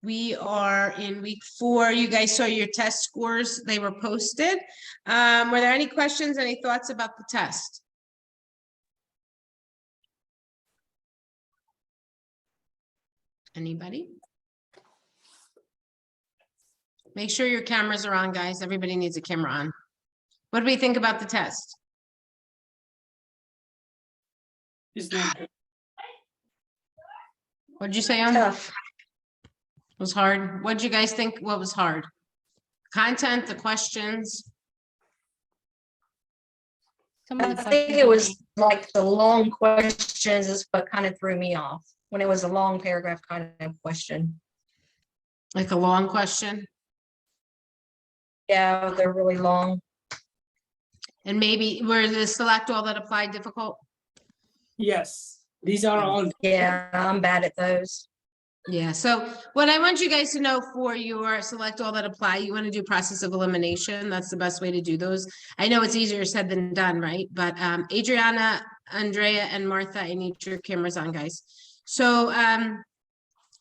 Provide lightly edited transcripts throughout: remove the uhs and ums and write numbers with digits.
we are in week 4. You guys saw your test scores. They were posted. Were there any questions, any thoughts about the test? Anybody? Make sure your cameras are on, guys. Everybody needs a camera on. What do we think about the test? What did you say on? Tough. It was hard. What did you guys think? What was hard? Content, the questions? I think it was like the long questions is what kind of threw me off, when it was a long paragraph kind of question. Like a long question? Yeah, they're really long. And maybe were the select all that apply difficult? Yes, these are all. Yeah, I'm bad at those. Yeah, so what I want you guys to know for your select all that apply, you want to do process of elimination. That's the best way to do those. I know it's easier said than done, right? But Adriana, Andrea, and Martha, I need your cameras on, guys. So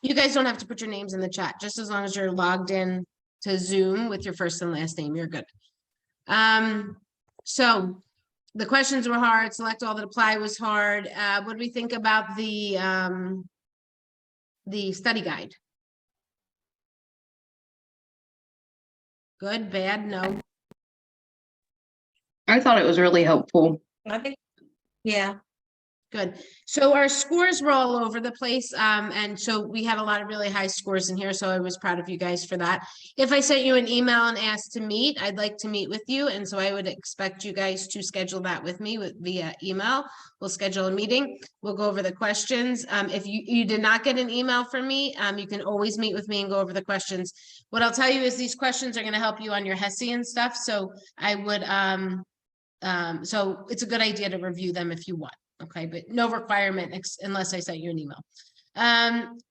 you guys don't have to put your names in the chat, just as long as you're logged in to Zoom with your first and last name, you're good. So the questions were hard, select all that apply was hard. What do we think about the study guide? Good, bad, no? I thought it was really helpful. I think, yeah. Good. So our scores were all over the place. And so we had a lot of really high scores in here. So I was proud of you guys for that. If I sent you an email and asked to meet, I'd like to meet with you. And so I would expect you guys to schedule that with me via email. We'll schedule a meeting. We'll go over the questions. If you did not get an email from me, you can always meet with me and go over the questions. What I'll tell you is these questions are going to help you on your Hessian stuff. So I would, so it's a good idea to review them if you want. Okay, but no requirement unless I sent you an email.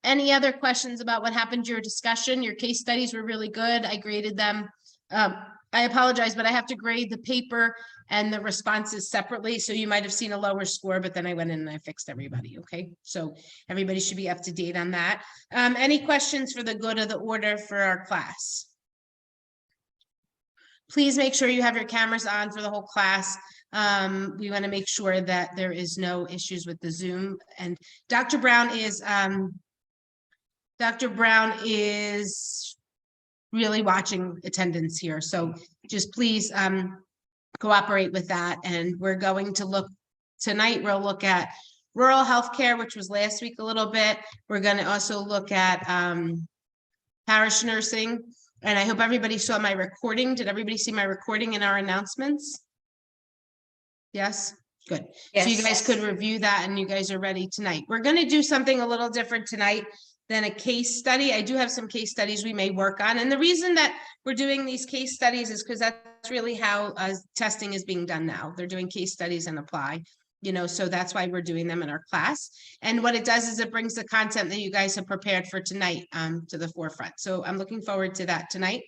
Any other questions about what happened to your discussion? Your case studies were really good. I graded them. I apologize, but I have to grade the paper and the responses separately. So you might have seen a lower score, but then I went in and I fixed everybody. Okay, so everybody should be up to date on that. Any questions for the good of the order for our class? Please make sure you have your cameras on for the whole class. We want to make sure that there is no issues with the Zoom. And Dr. Brown is really watching attendance here. So just please cooperate with that. And we're going to look tonight, we'll look at rural healthcare, which was last week a little bit. We're going to also look at parish nursing. And I hope everybody saw my recording. Did everybody see my recording in our announcements? Yes, good. Yes. So you guys could review that and you guys are ready tonight. We're going to do something a little different tonight than a case study. I do have some case studies we may work on. And the reason that we're doing these case studies is because that's really how testing is being done now. They're doing case studies and apply, you know, so that's why we're doing them in our class. And what it does is it brings the content that you guys have prepared for tonight to the forefront. So I'm looking forward to that tonight.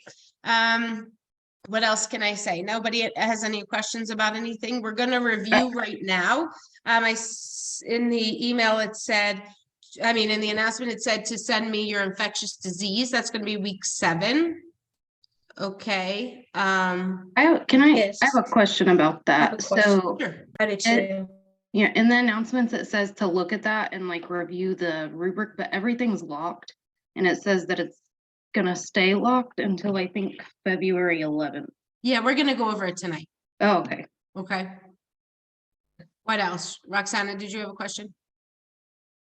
What else can I say? Nobody has any questions about anything. We're going to review right now. In the email, it said, in the announcement, it said to send me your infectious disease. That's going to be week 7. Okay. I Yes. have a question about that. I have a question. So Sure. Ready to. yeah, in the announcements, it says to look at that and like review the rubric, but everything's locked. And it says that it's gonna stay locked until I think February 11th. Yeah, we're going to go over it tonight. Oh, okay. Okay. What else? Roxana, did you have a question?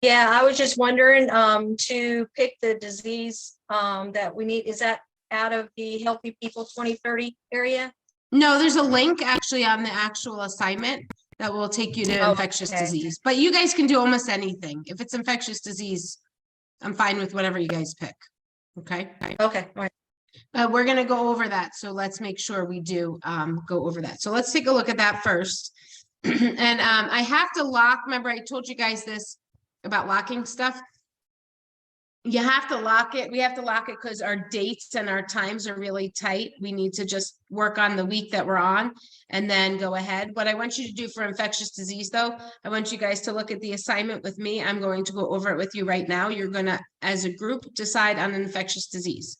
Yeah, I was just wondering, to pick the disease that we need, is that out of the Healthy People 2030 area? No, there's a link actually on the actual assignment that will take you to infectious Okay. disease. But you guys can do almost anything. If it's infectious disease, I'm fine with whatever you guys pick. Okay. Okay, all right. We're going to go over that. So let's make sure we do go over that. So let's take a look at that first. And I have to lock. Remember, I told you guys this about locking stuff. You have to lock it. We have to lock it because our dates and our times are really tight. We need to just work on the week that we're on and then go ahead. What I want you to do for infectious disease, though, I want you guys to look at the assignment with me. I'm going to go over it with you right now. You're gonna, as a group, decide on an infectious disease.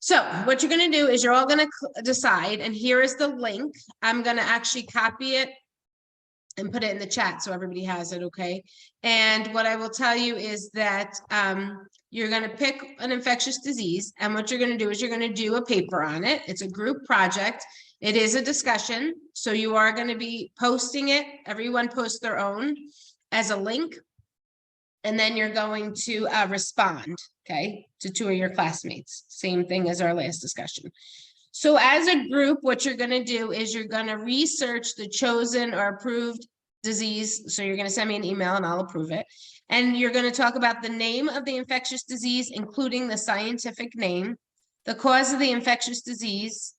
So what you're gonna do is you're all gonna decide, and here is the link. I'm gonna actually copy it and put it in the chat so everybody has it, okay? And what I will tell you is that you're gonna pick an infectious disease, and what you're gonna do is you're gonna do a paper on it. It's a group project. It is a discussion, so you are gonna be posting it. Everyone posts their own as a link. And then you're going to respond, okay, to 2 of your classmates. Same thing as our last discussion. So as a group, what you're gonna do is you're gonna research the chosen or approved disease. So you're gonna send me an email and I'll approve it. And you're gonna talk about the name of the infectious disease, including the scientific name, the cause of the infectious disease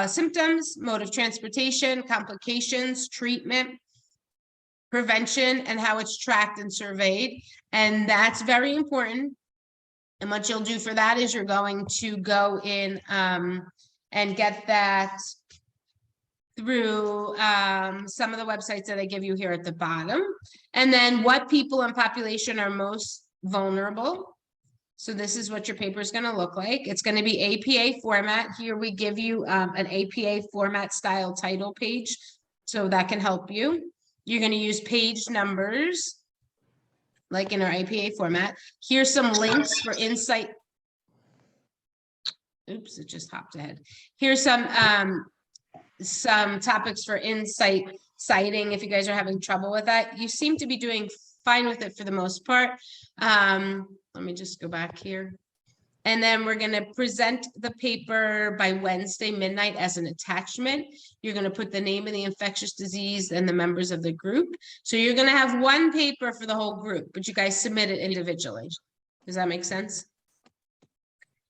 symptoms, mode of transportation, complications, treatment, prevention, and how it's tracked and surveyed. And that's very important. And what you'll do for that is you're going to go in and get that through some of the websites that I give you here at the bottom. And then what people in population are most vulnerable. So this is what your paper is going to look like. It's going to be APA format. Here we give you an APA format style title page, so that can help you. You're going to use page numbers, like in our APA format. Here's some links for insight. Oops, it just hopped ahead. Here's some topics for citing if you guys are having trouble with that. You seem to be doing fine with it for the most part. Let me just go back here. And then we're going to present the paper by Wednesday midnight as an attachment. You're going to put the name of the infectious disease and the members of the group. So you're going to have one paper for the whole group, but you guys submit it individually. Does that make sense?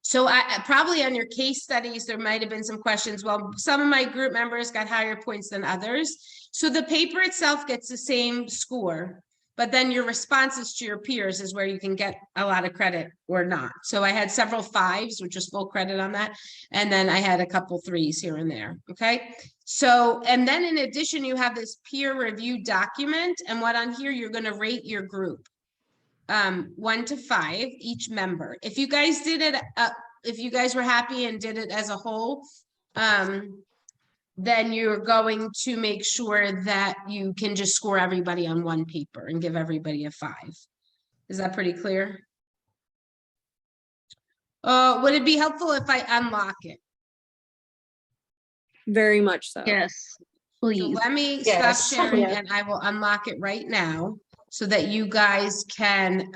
So I probably on your case studies, there might have been some questions. Well, some of my group members got higher points than others. So the paper itself gets the same score, but then your responses to your peers is where you can get a lot of credit or not. So I had several 5s, which was full credit on that. And then I had a couple 3s here and there, okay? So, and then in addition, you have this peer review document. And what on here, you're gonna rate your group 1 to 5, each member. If you guys did it, if you guys were happy and did it as a whole, then you're going to make sure that you can just score everybody on one paper and give everybody a 5. Is that pretty clear? Would it be helpful if I unlock it? Very much so. Yes, So please. let me Yes. stop sharing Yeah. and I will unlock it right now so that you guys can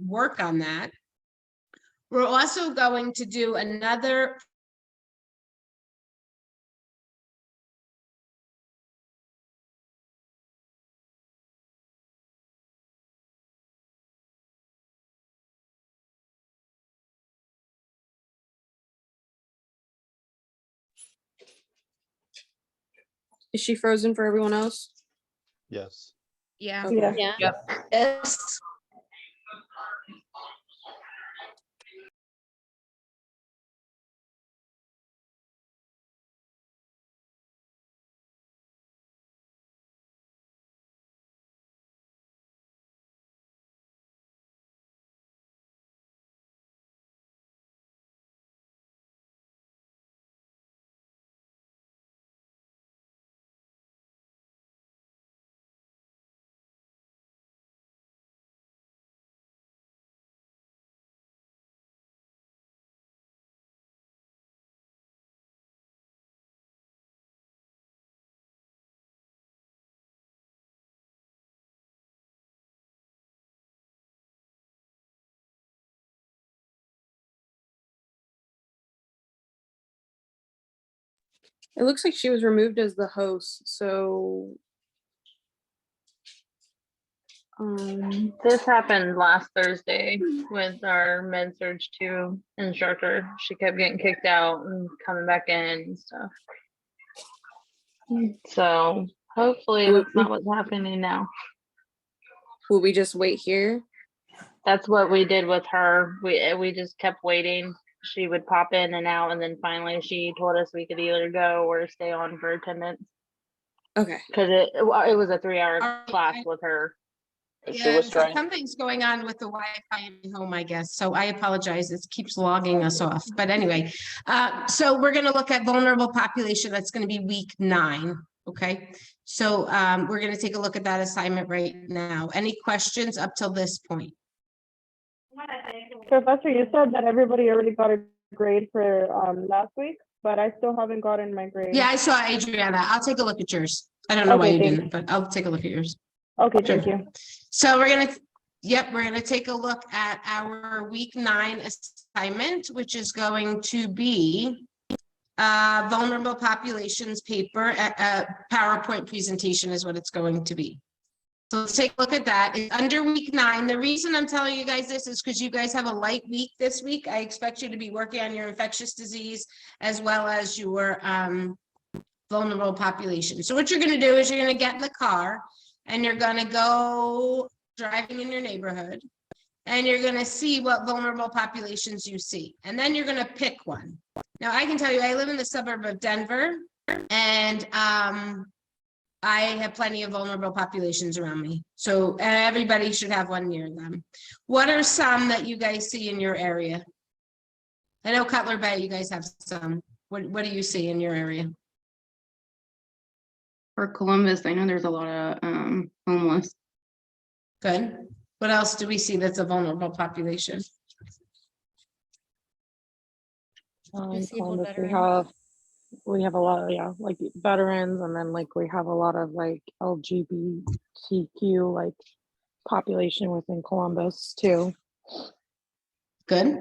work on that. We're also going to do another Is she frozen for everyone else? Yes. yeah. Okay. Yeah. Yes. It looks like she was removed as the host, so This happened last Thursday with our med surge 2 instructor. She kept getting kicked out and coming back in and stuff. So hopefully that's not what's happening now. Will we just wait here? That's what we did with her. We just kept waiting. She would pop in and out, and then finally she told us we could either go or stay on for attendance Okay. because it was a 3-hour Alright, class with her. She Yeah, was trying. something's going on with the Wi-Fi in home, I guess. So I apologize. It keeps logging us off. But anyway, so we're going to look at vulnerable population. That's going to be week 9. Okay. So we're going to take a look at that assignment right now. Any questions up till this point? Professor, you said that everybody already got a grade for last week, but I still haven't gotten my grade. Yeah, I saw Adriana. I'll take a look at yours. I don't know why Okay, you thanks. didn't, but I'll take a look at yours. Okay, Sure. thank you. So we're gonna take a look at our week 9 assignment, which is going to be vulnerable populations paper, PowerPoint presentation is what it's going to be. So let's take a look at that. It's under week 9. The reason I'm telling you guys this is because you guys have a light week this week. I expect you to be working on your infectious disease as well as your vulnerable population. So what you're going to do is you're going to get in the car and you're going to go driving in your neighborhood and you're going to see what vulnerable populations you see. And then you're going to pick one. Now I can tell you, I live in the suburb of Denver and I have plenty of vulnerable populations around me. So everybody should have one near them. What are some that you guys see in your area? I know Cutler Bay, you guys have some. What do you see in your area? For Columbus, I know there's a lot of homeless. Good. What else do we see that's a vulnerable population? Columbus, we have a lot of, yeah, like veterans, and then like we have a lot of like LGBTQ like population within Columbus too. Good.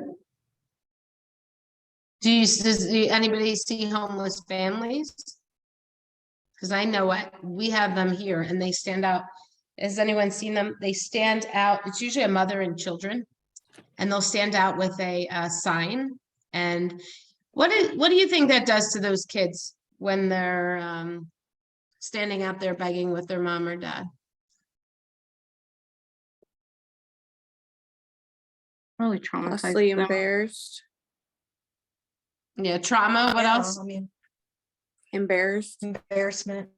Does anybody see homeless families? Because I know what we have them here and they stand out. Has anyone seen them? They stand out. It's usually a mother and children, and they'll stand out with a sign. And what do you think that does to those kids when they're standing out there begging with their mom or dad? Really traumatized Possibly them. embarrassed. Yeah, trauma. What Yeah, else? I mean, Embarrassed. embarrassment.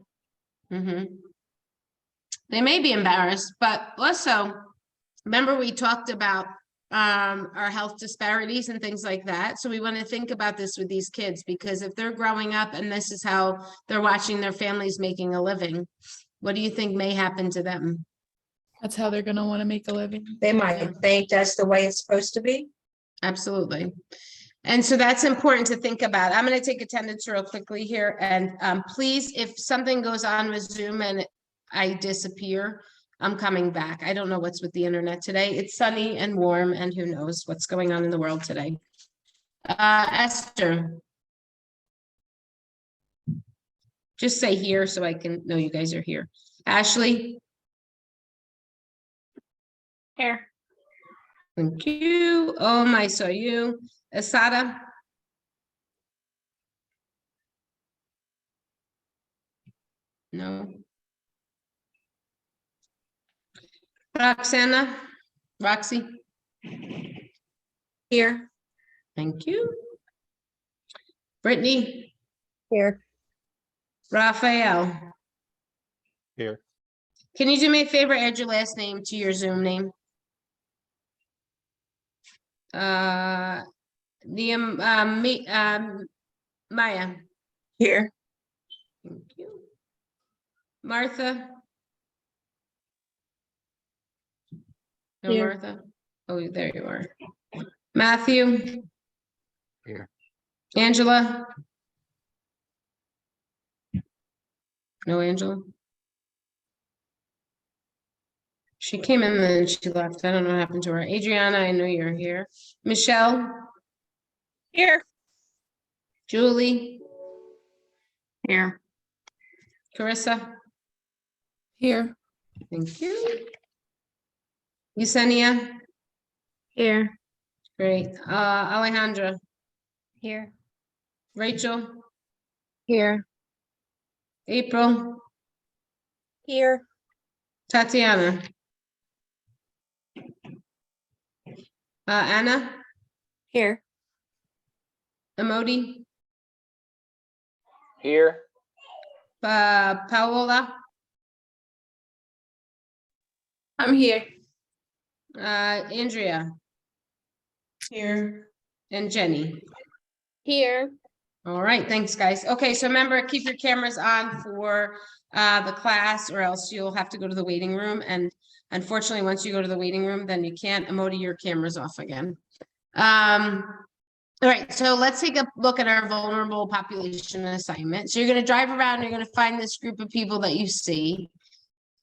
They may be embarrassed, but also remember we talked about our health disparities and things like that. So we want to think about this with these kids, because if they're growing up and this is how they're watching their families making a living, what do you think may happen to them? That's how they're gonna want to make a living. They might think that's the way it's supposed to be. Absolutely. And so that's important to think about. I'm going to take attendance real quickly here. And please, if something goes on with Zoom and I disappear, I'm coming back. I don't know what's with the internet today. It's sunny and warm, and who knows what's going on in the world today. Esther. Just say here so I can know you guys are here. Ashley. Here. Thank you. I saw you. Asada. No. Roxana. Roxy. Here, Thank you. Brittany. here. Raphael. Here. Can you do me a favor? Add your last name to your Zoom name. Maya. Here. Thank you. Martha. No, Here. Martha. Oh, there you are. Matthew. Here. Angela. No, Angela. She came in and then she left. I don't know what happened to her. Adriana, I know you're here. Michelle. Here. Julie. Here. Carissa. Here. Thank you. Yesenia. Here. Great. Alejandra. Here. Rachel. Here. April. Here. Tatiana. Anna, Here. Emoti, Here. Paola, I'm here. Andrea. Here. And Jenny. Here. All right, thanks, guys. Okay, so remember, keep your cameras on for the class, or else you'll have to go to the waiting room. And unfortunately, once you go to the waiting room, then you can't Emoti your cameras off again. All right, so let's take a look at our vulnerable population assignment. So you're going to drive around, you're going to find this group of people that you see,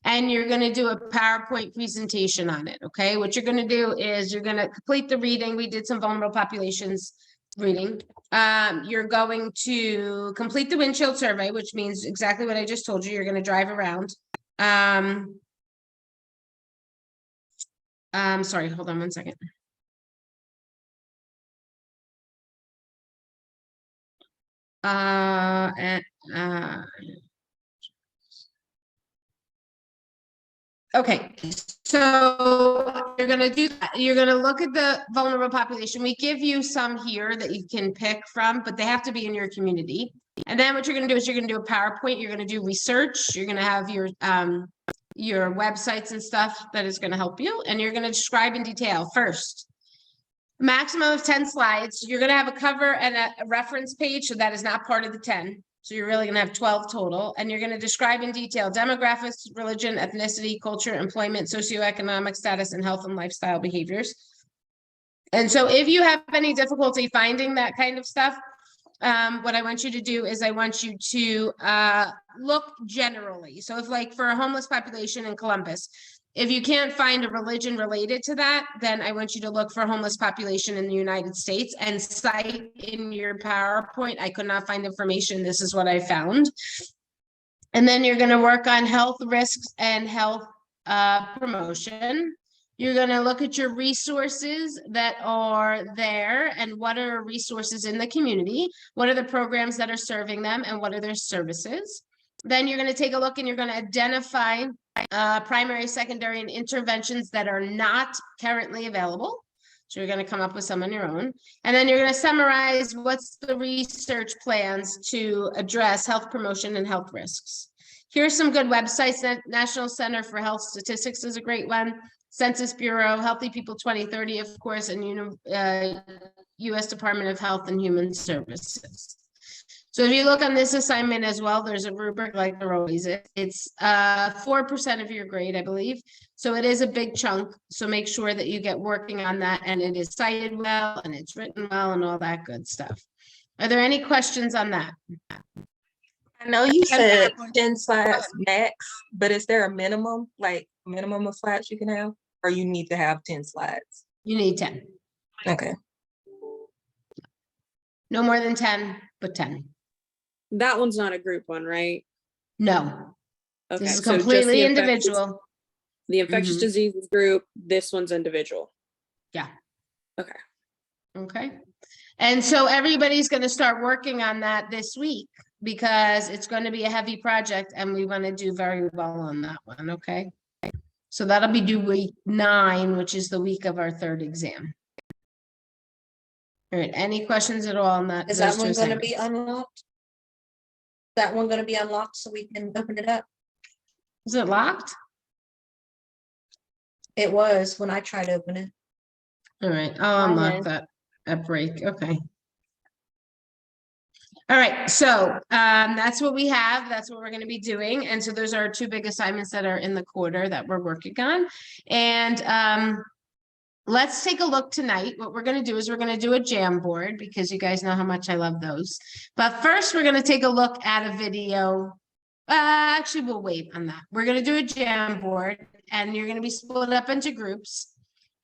and you're going to do a PowerPoint presentation on it. Okay, what you're going to do is you're going to complete the reading. We did some vulnerable populations reading. You're going to complete the windshield survey, which means exactly what I just told you. You're going to drive around. Sorry, hold on one second. Okay, so you're gonna do that. You're gonna look at the vulnerable population. We give you some here that you can pick from, but they have to be in your community. And then what you're gonna do is you're gonna do a PowerPoint, you're gonna do research, you're gonna have your websites and stuff that is gonna help you, and you're gonna describe in detail first. Maximum of 10 slides. You're gonna have a cover and a reference page, so that is not part of the 10. So you're really gonna have 12 total, and you're gonna describe in detail demographics, religion, ethnicity, culture, employment, socioeconomic status, and health and lifestyle behaviors. And so if you have any difficulty finding that kind of stuff, what I want you to do is I want you to look generally. So if like for a homeless population in Columbus, if you can't find a religion related to that, then I want you to look for a homeless population in the United States and cite in your PowerPoint. I could not find information. This is what I found. And then you're going to work on health risks and health promotion. You're going to look at your resources that are there and what are resources in the community. What are the programs that are serving them and what are their services? Then you're going to take a look and you're going to identify primary, secondary, and interventions that are not currently available. So you're going to come up with some on your own. And then you're going to summarize what's the research plans to address health promotion and health risks. Here's some good websites. National Center for Health Statistics is a great one. Census Bureau, Healthy People 2030, of course, and U.S. Department of Health and Human Services. So if you look on this assignment as well, there's a rubric like there always is. It's 4% of your grade, I believe. So it is a big chunk. So make sure that you get working on that and it is cited well and it's written well and all that good stuff. Are there any questions on that? I know you said 10 slides max, but is there a minimum, like minimum of slides you can have? Or you need to have 10 slides? You need 10. Okay. No more than 10, but 10. That one's not a group one, right? No. Okay. This is so just completely the individual. The infectious Mhm. diseases group, this one's individual. Yeah. Okay. Okay. And so everybody's going to start working on that this week because it's going to be a heavy project and we want to do very well on that one. Okay. So that'll be due week 9, which is the week of our 3rd exam. All right. Any questions at all on that? Is that one going to be unlocked? That one going to be unlocked so we can open it up? Is it locked? It was when I tried to open it. All right. I'll unlock that at break. Okay. All right, so that's what we have. That's what we're going to be doing. And so those are our 2 big assignments that are in the quarter that we're working on. And let's take a look tonight. What we're going to do is we're going to do a jam board because you guys know how much I love those. But first, we're going to take a look at a video. Actually, we'll wait on that. We're going to do a jam board and you're going to be split up into groups.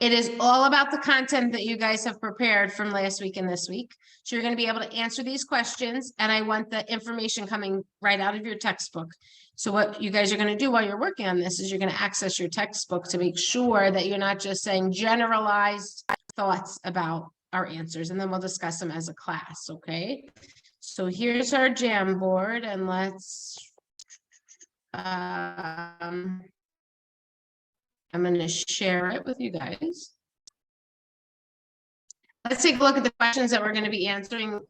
It is all about the content that you guys have prepared from last week and this week. So you're going to be able to answer these questions and I want the information coming right out of your textbook. So what you guys are going to do while you're working on this is you're going to access your textbook to make sure that you're not just saying generalized thoughts about our answers, and then we'll discuss them as a class, okay? So here's our Jamboard, and let's, I'm going to share it with you guys. Let's take a look at the questions that we're going to be answering.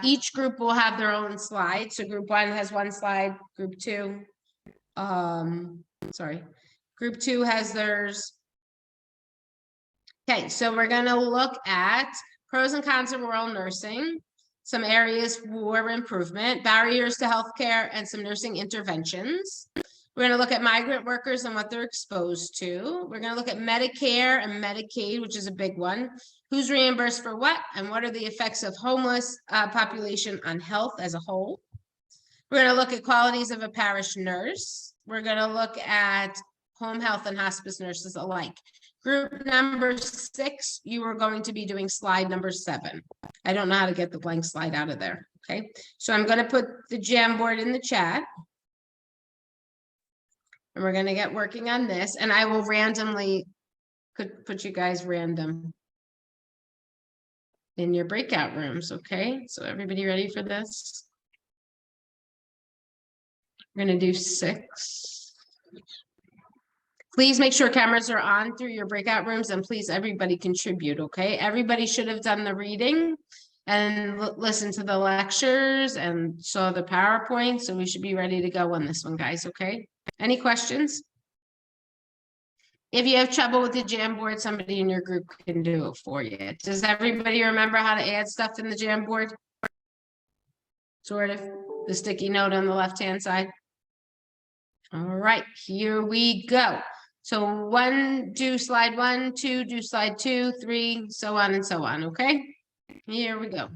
Each group will have their own slide. So group one has one slide, group two, sorry, group two has theirs. Okay, so we're going to look at pros and cons of rural nursing, some areas for improvement, barriers to healthcare, and some nursing interventions. We're going to look at migrant workers and what they're exposed to. We're going to look at Medicare and Medicaid, which is a big one. Who's reimbursed for what, and what are the effects of homeless population on health as a whole? We're going to look at qualities of a parish nurse. We're going to look at home health and hospice nurses alike. Group number 6, you are going to be doing slide number 7. I don't know how to get the blank slide out of there. Okay, so I'm going to put the Jamboard in the chat. And we're going to get working on this, and I will randomly put you guys random in your breakout rooms. Okay, so everybody ready for this? We're going to do 6. Please make sure cameras are on through your breakout rooms, and please everybody contribute. Okay, everybody should have done the reading and listened to the lectures and saw the PowerPoint, so we should be ready to go on this one, guys. Okay, any questions? If you have trouble with the Jamboard, somebody in your group can do it for you. Does everybody remember how to add stuff in the Jamboard? Sort of, the sticky note on the left-hand side. All right, here we go. So 1, do slide 1, 2, do slide 2, 3, so on and so on, okay? Here we go.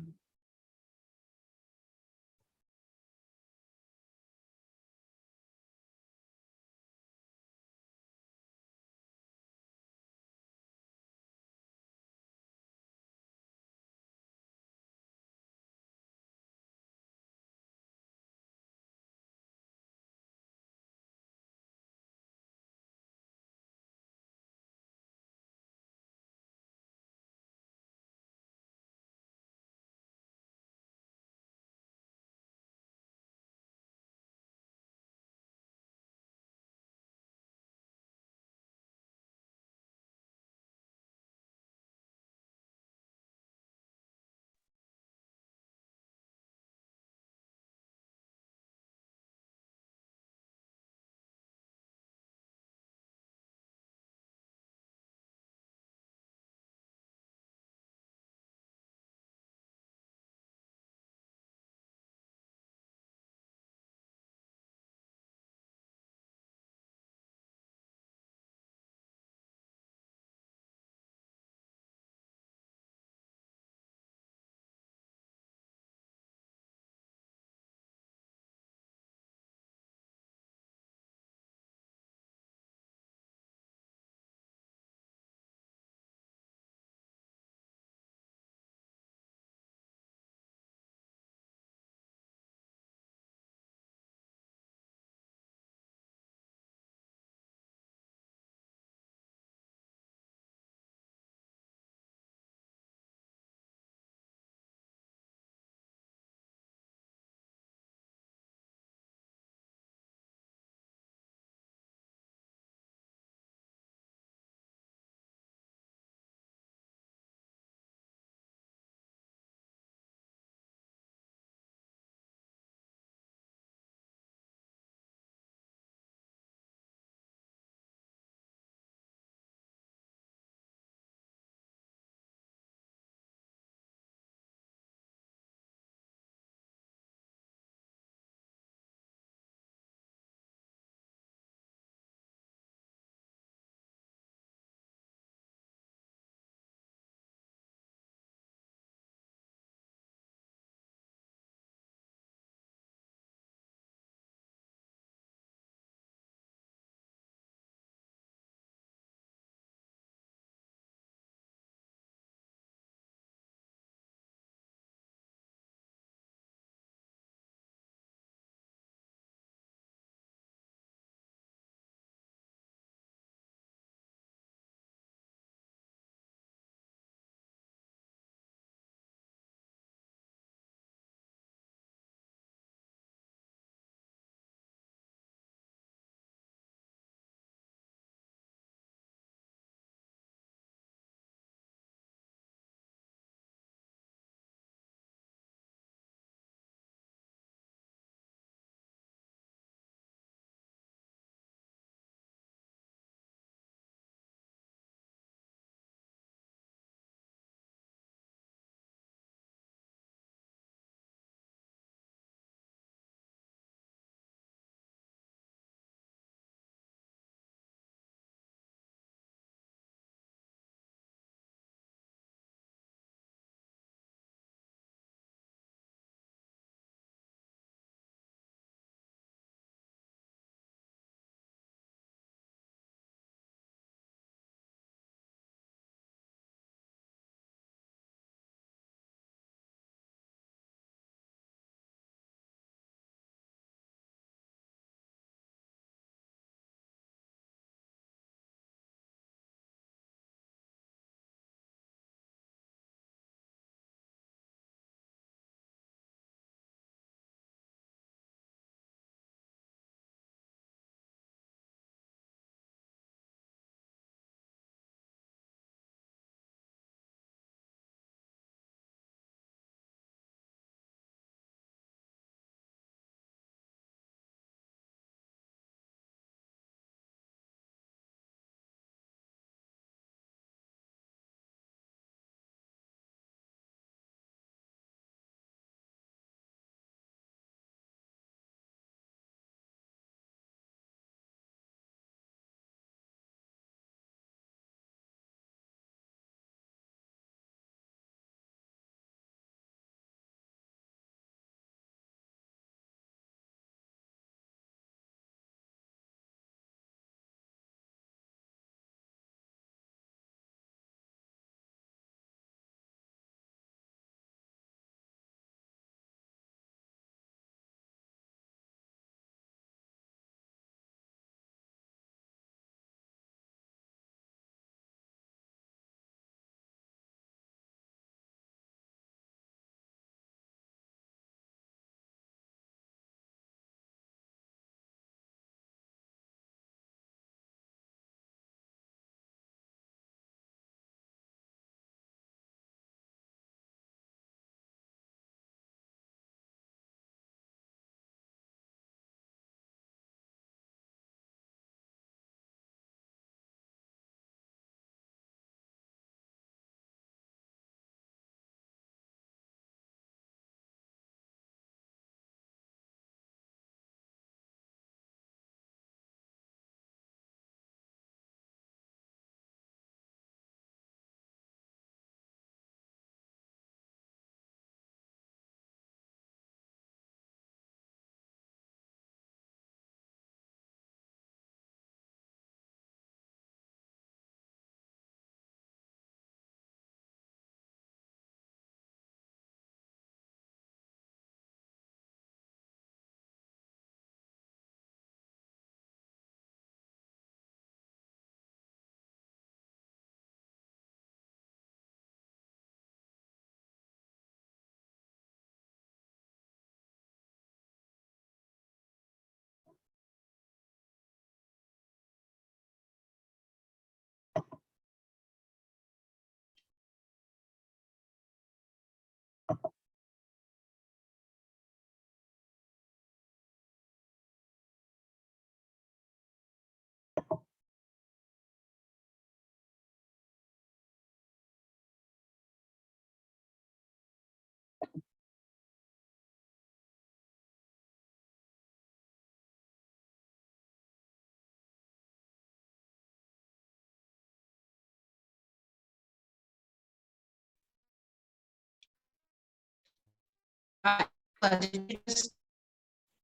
Did you just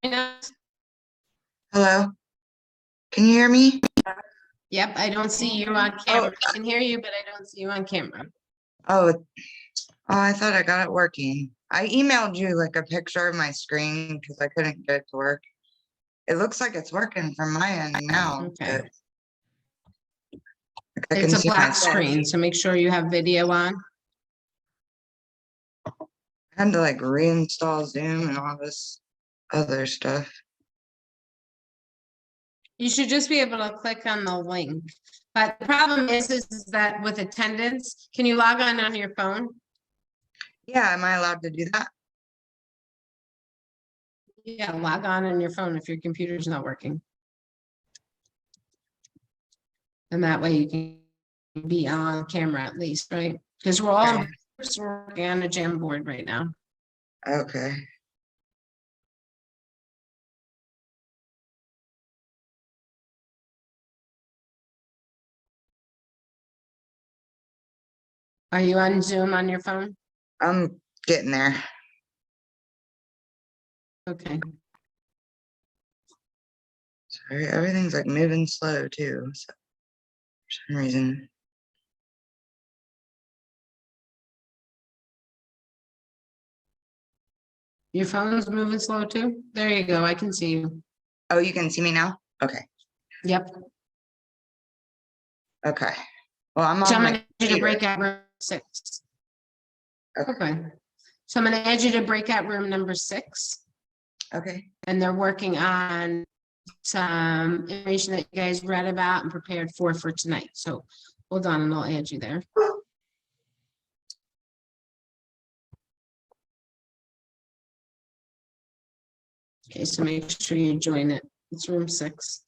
join us? Hello? Can you hear me? Yep, I don't see you on camera. I can hear you, but I don't see you on camera. Oh, I thought I got it working. I emailed you like a picture of my screen because I couldn't get it to work. It looks like it's working from my end now. Okay. But I It's can a see black myself. screen, so make sure you have video on. I had to like reinstall Zoom and all this other stuff. You should just be able to click on the link. But the problem is that with attendance, can you log on your phone? Yeah, am I allowed to do that? Yeah, log on your phone if your computer's not working. And that way you can be on camera at least, right? Because we're all Okay. working on a jam board right now. Okay. Are you on Zoom on your phone? I'm getting there. Okay. Sorry, everything's like moving slow too. So for some reason. Your phone's moving slow too? There you go. I can see you. Oh, you can see me now? Okay. Yep. Okay. Well, I'm So on I'm my gonna add you to computer. breakout room 6. Okay. Okay. So I'm gonna add you to breakout room number 6. Okay. And they're working on some information that you guys read about and prepared for tonight. So hold on and I'll add you there. Okay, so make sure you join it. It's room 6.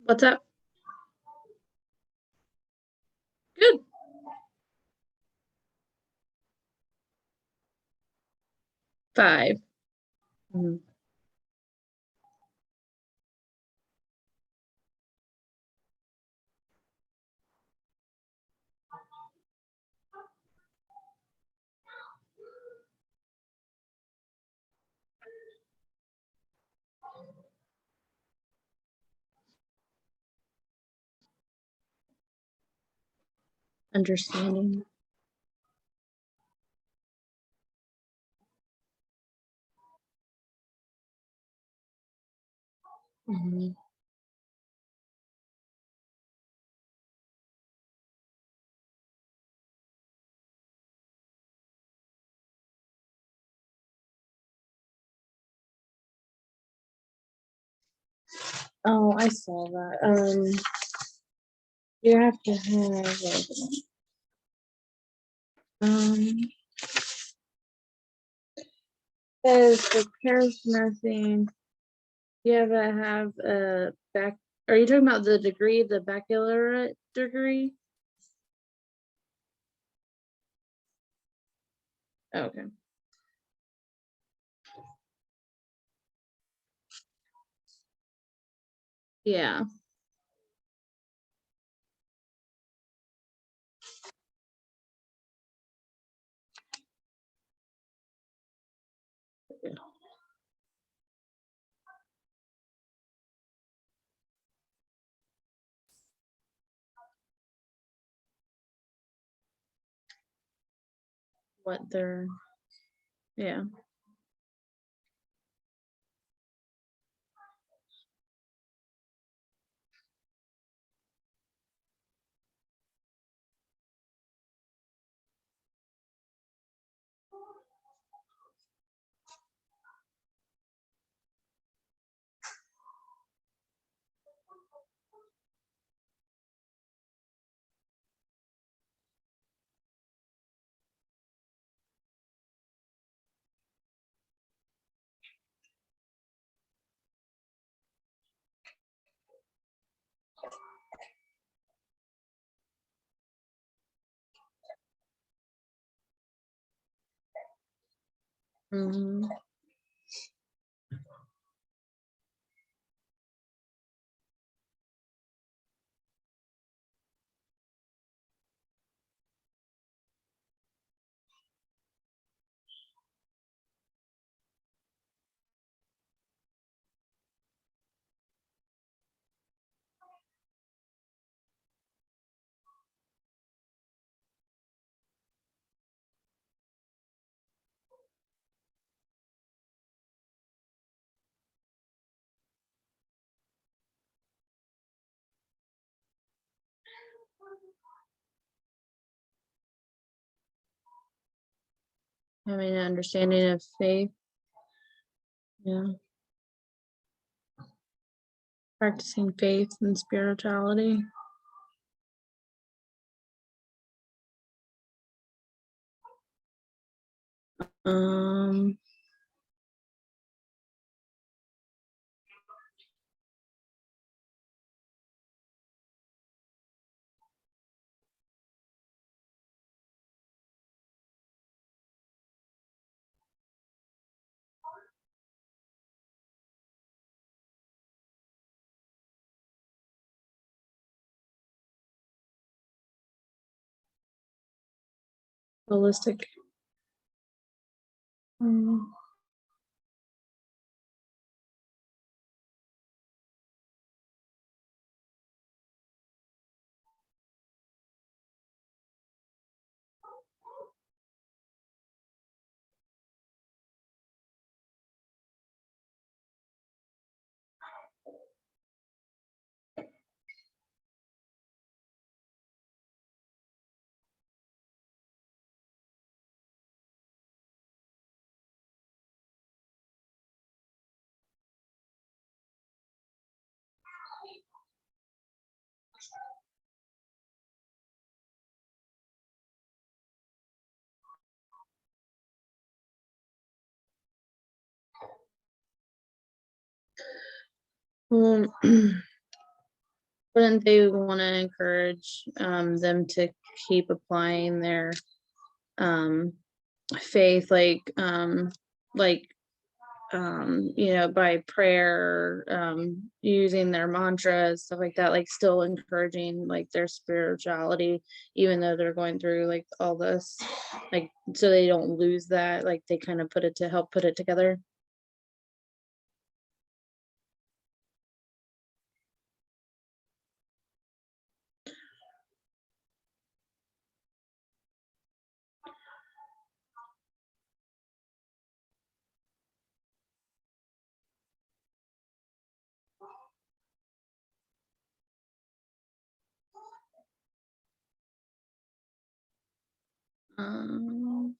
What's up? Good. Five. Mhm. Understanding. Mhm. Oh, I saw that. You have to have says the parents nursing. You have to have a back. Are you talking about the degree, the baccalaureate degree? Okay. Yeah. What they're, yeah. Mhm. Having an understanding of faith. Yeah. Practicing faith and spirituality. Um, Holistic. Wouldn't they want to encourage them to keep applying their faith, like by prayer, using their mantras, stuff like that, like still encouraging like their spirituality, even though they're going through like all this, like so they don't lose that, like they kind of put it to help put it together. Um,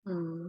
hmm.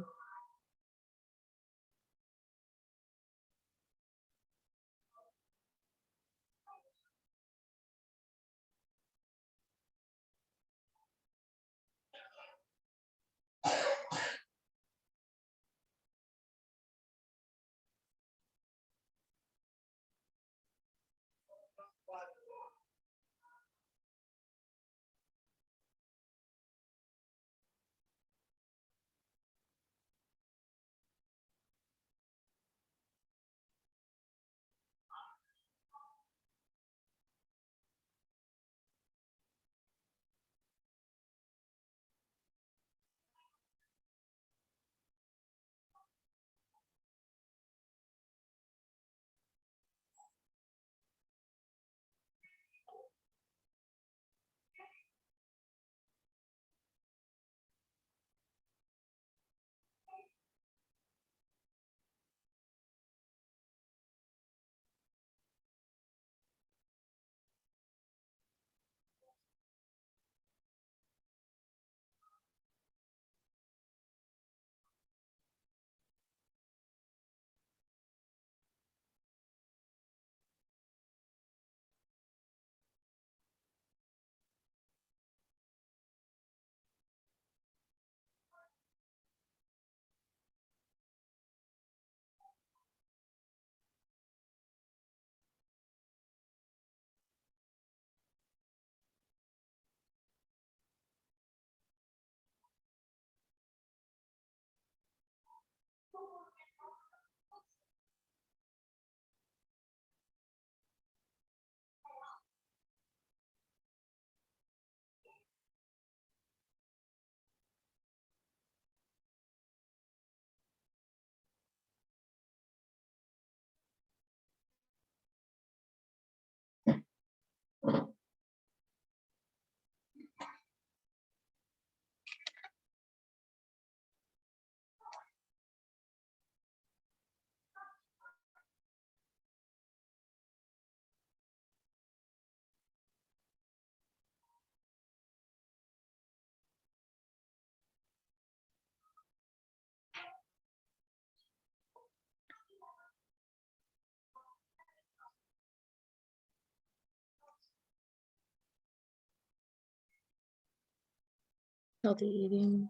Healthy eating.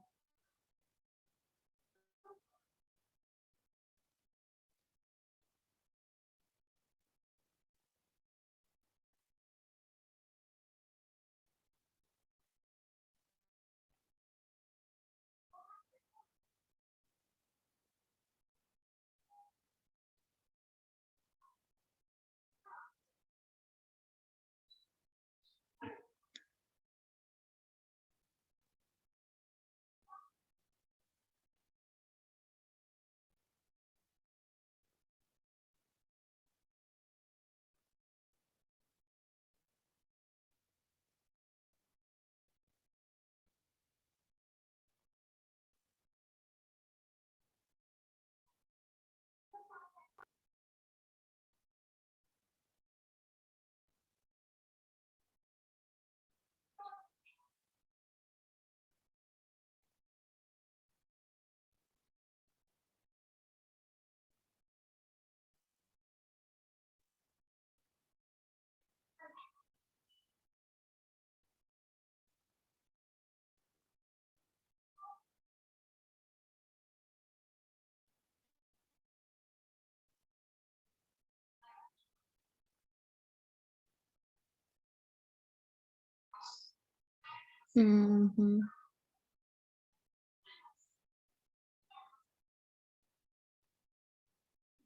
Mhm.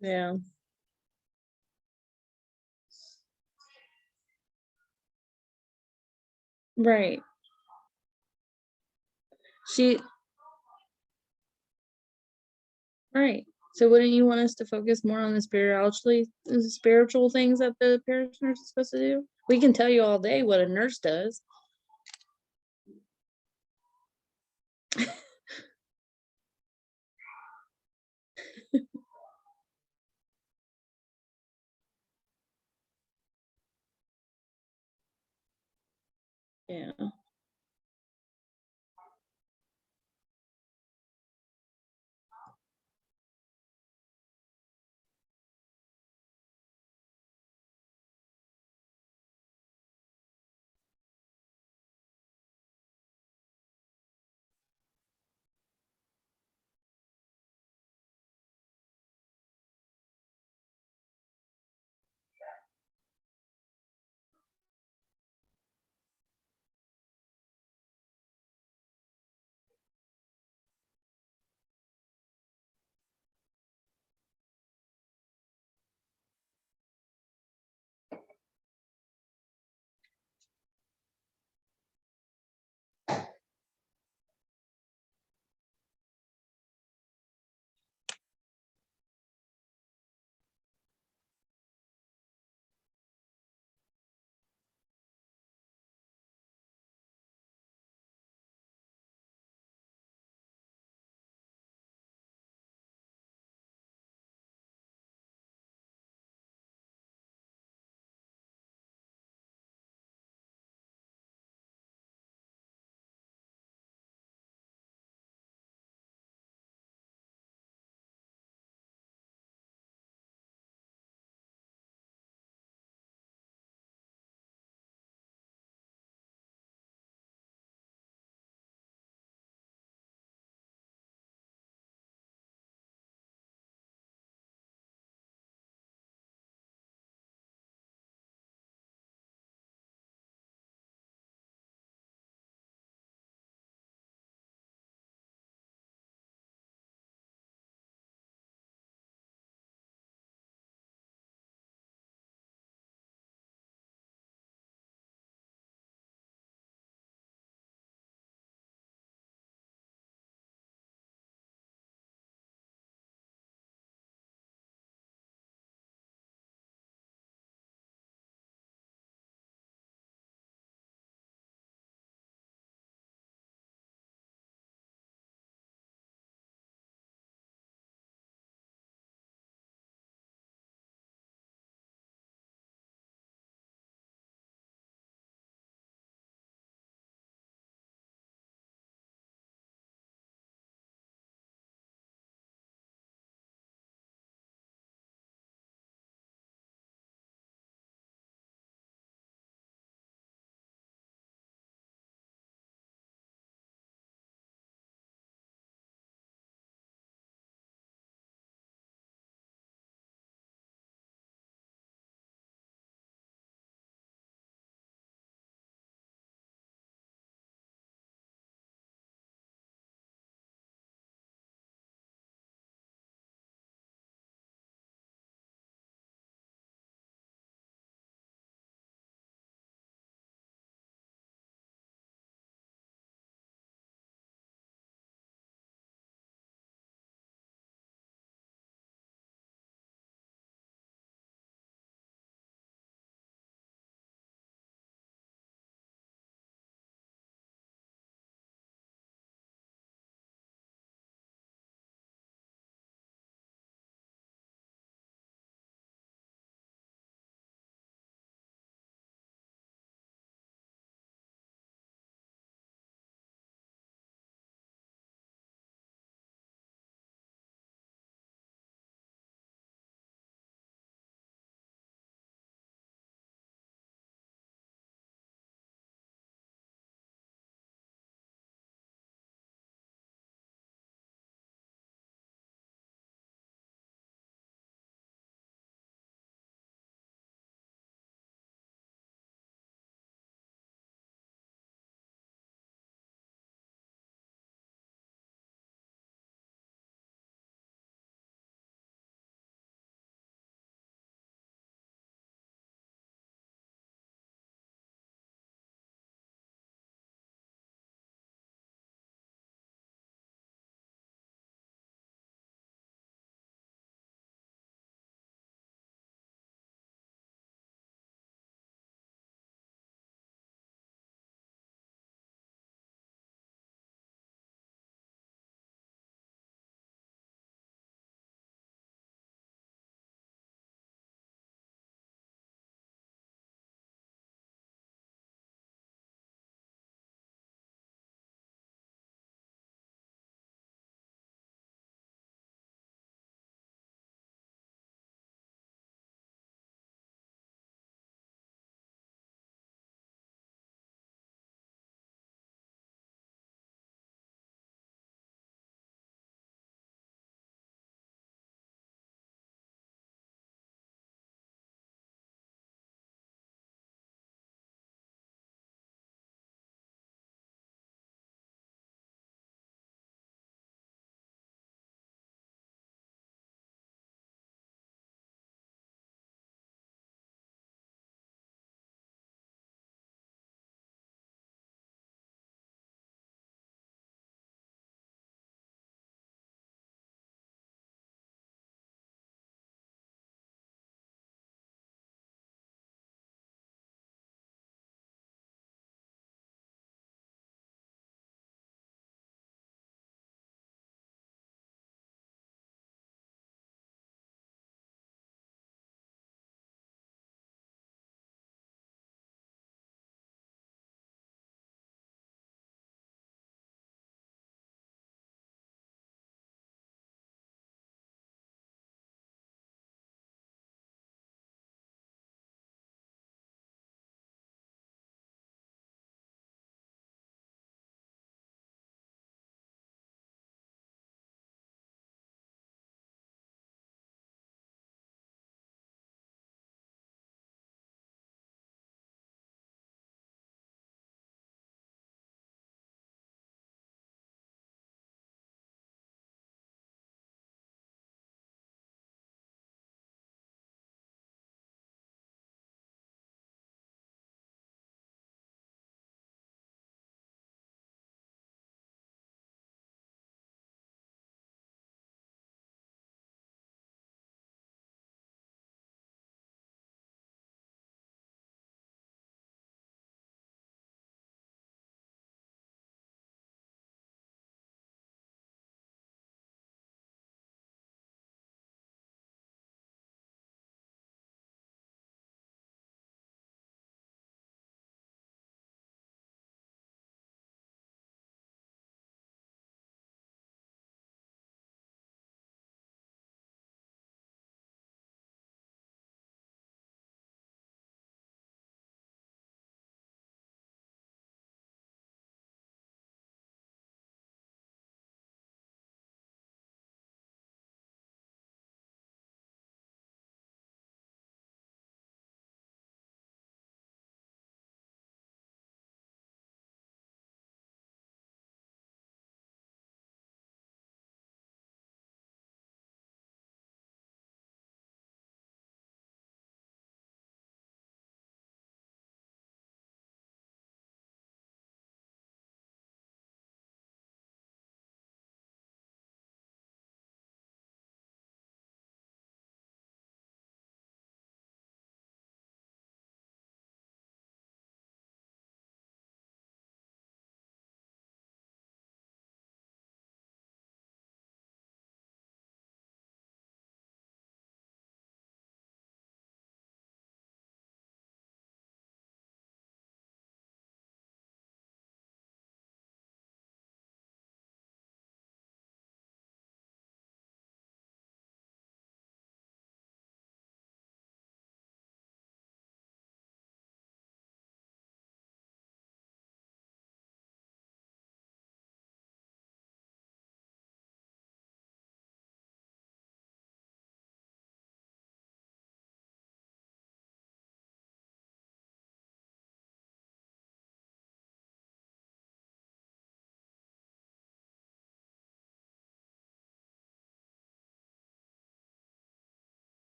Yeah. Right. She right. So wouldn't you want us to focus more on the spiritual things that the parish nurse is supposed to do? We can tell you all day what a nurse does. Yeah.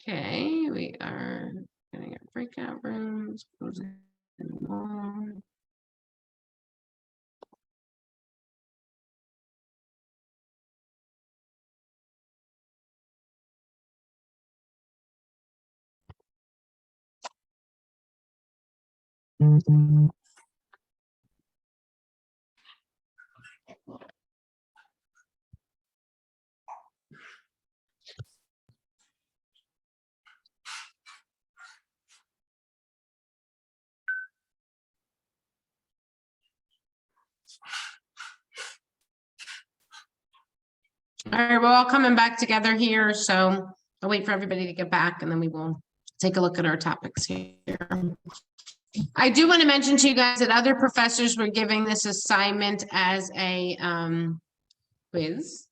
Okay, we are getting our breakout rooms. Closing them all. All right, we're all coming back together here, so I'll wait for everybody to get back and then we will take a look at our topics here. I do want to mention to you guys that other professors were giving this assignment as a quiz.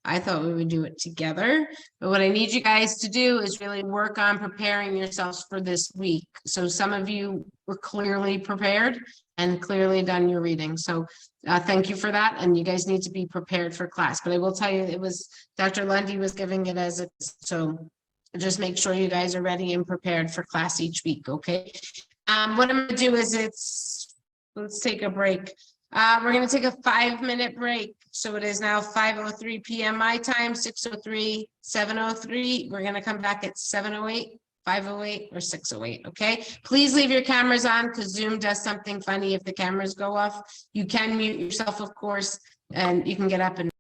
I thought we would do it together, but what I need you guys to do is really work on preparing yourselves for this week. So some of you were clearly prepared and clearly done your reading. So thank you for that. And you guys need to be prepared for class. But I will tell you, it was Dr. Lundy was giving it as a, so just make sure you guys are ready and prepared for class each week, okay? What I'm gonna do is let's take a break. We're gonna take a 5-minute break. So it is now 5:03 p.m. my time, 6:03, 7:03. We're gonna come back at 7:08, 5:08, or 6:08, okay? Please leave your cameras on because Zoom does something funny if the cameras go off. You can mute yourself, of course, and you can get up and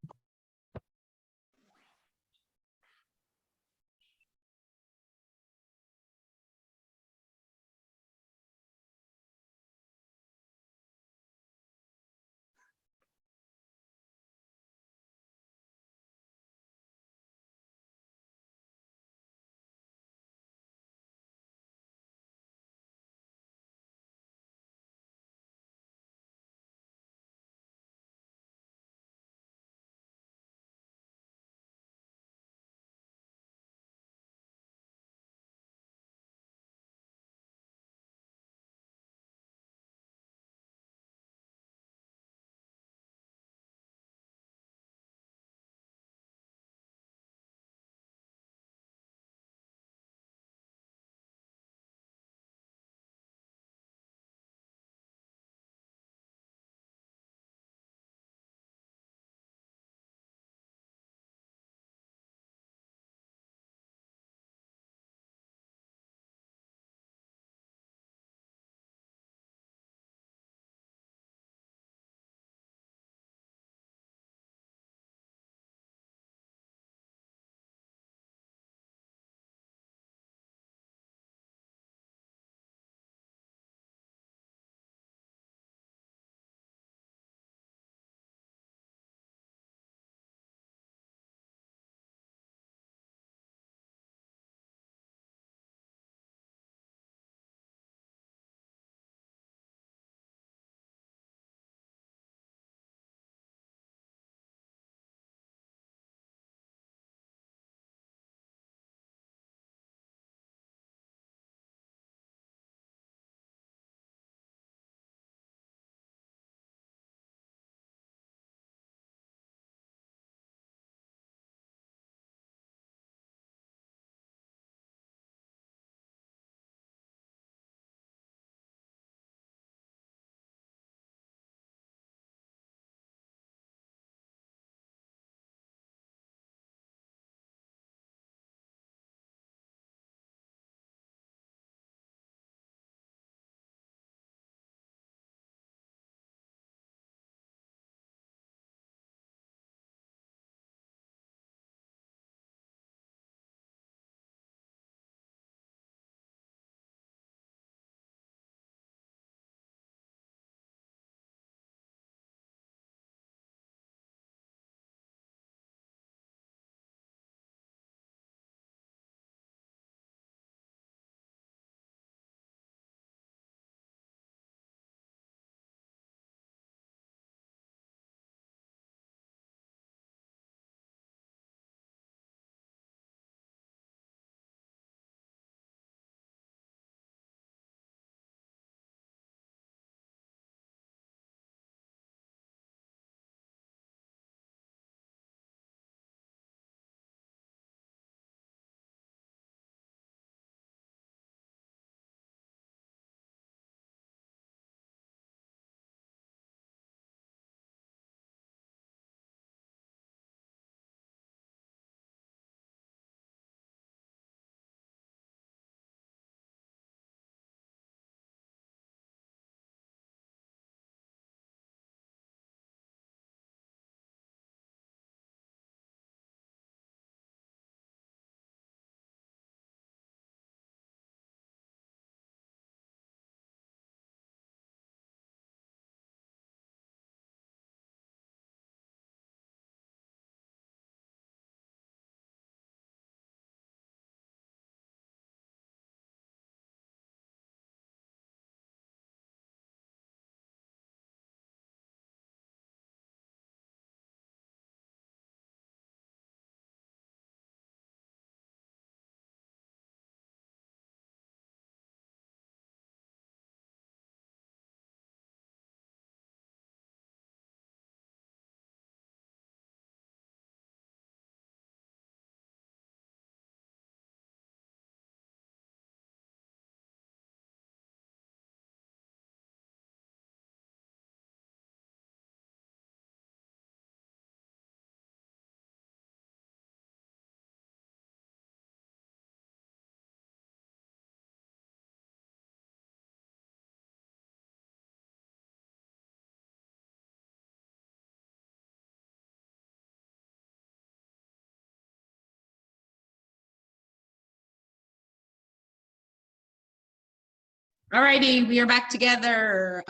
Alrighty, we are back together.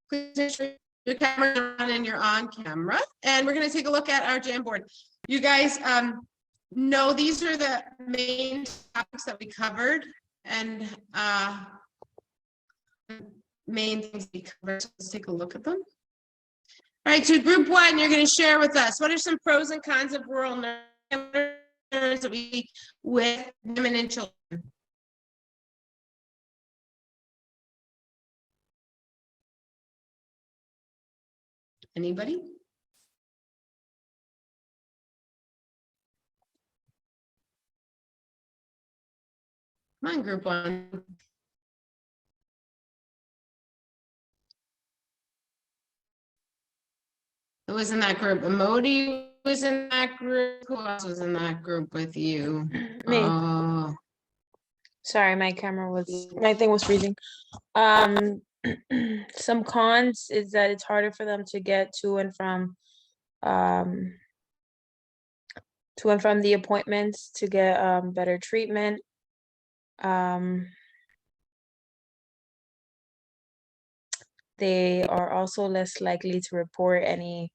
Please make sure your camera's on and you're on camera, and we're gonna take a look at our Jamboard. You guys, know these are the main topics that we covered, and main things we covered. So let's take a look at them. All right, so group one, you're gonna share with us, what are some pros and cons of rural nursing that we with women and children? Anybody? Come on, group one. Who was in that group? Emoti was in that group. Who else was in that group with you? Me. Oh, Sorry, my thing was freezing. Some cons is that it's harder for them to get to and from the appointments to get better treatment. They are also less likely to report any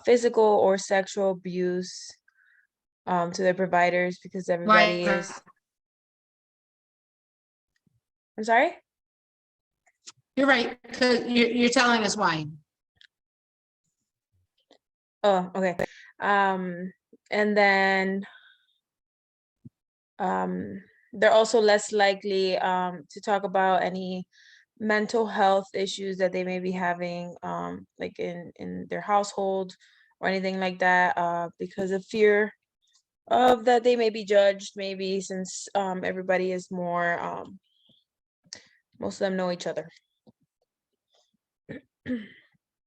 physical or sexual abuse to their providers because everybody why? is. I'm sorry? You're right, because you're telling us why. Oh, okay. And then they're also less likely to talk about any mental health issues that they may be having like in their household or anything like that because of fear of that they may be judged, maybe since everybody is more most of them know each other.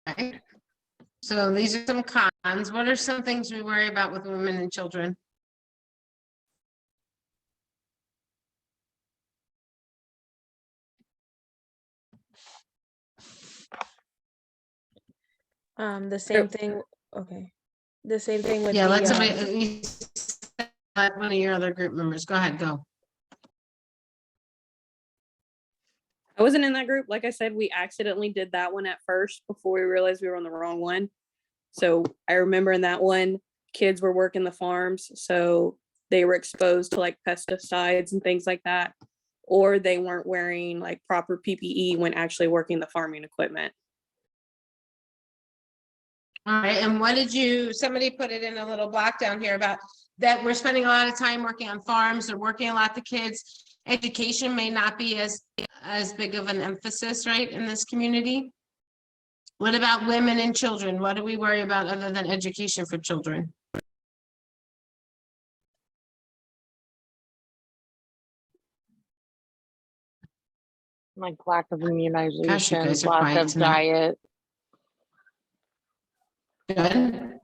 Okay. So these are some cons. What are some things we worry about with women and children? The same thing. Okay. The same thing with Yeah, the let's let one of your other group members. Go ahead, go. I wasn't in that group. Like I said, we accidentally did that one at first before we realized we were on the wrong one. So I remember in that one, kids were working the farms, so they were exposed to like pesticides and things like that, or they weren't wearing like proper PPE when actually working the farming equipment. All right, and what did somebody put it in a little block down here about that we're spending a lot of time working on farms, they're working a lot, the kids. Education may not be as big of an emphasis, right, in this community. What about women and children? What do we worry about other than education for children? Like lack of immunization, guys are lack quiet of tonight. diet. Good.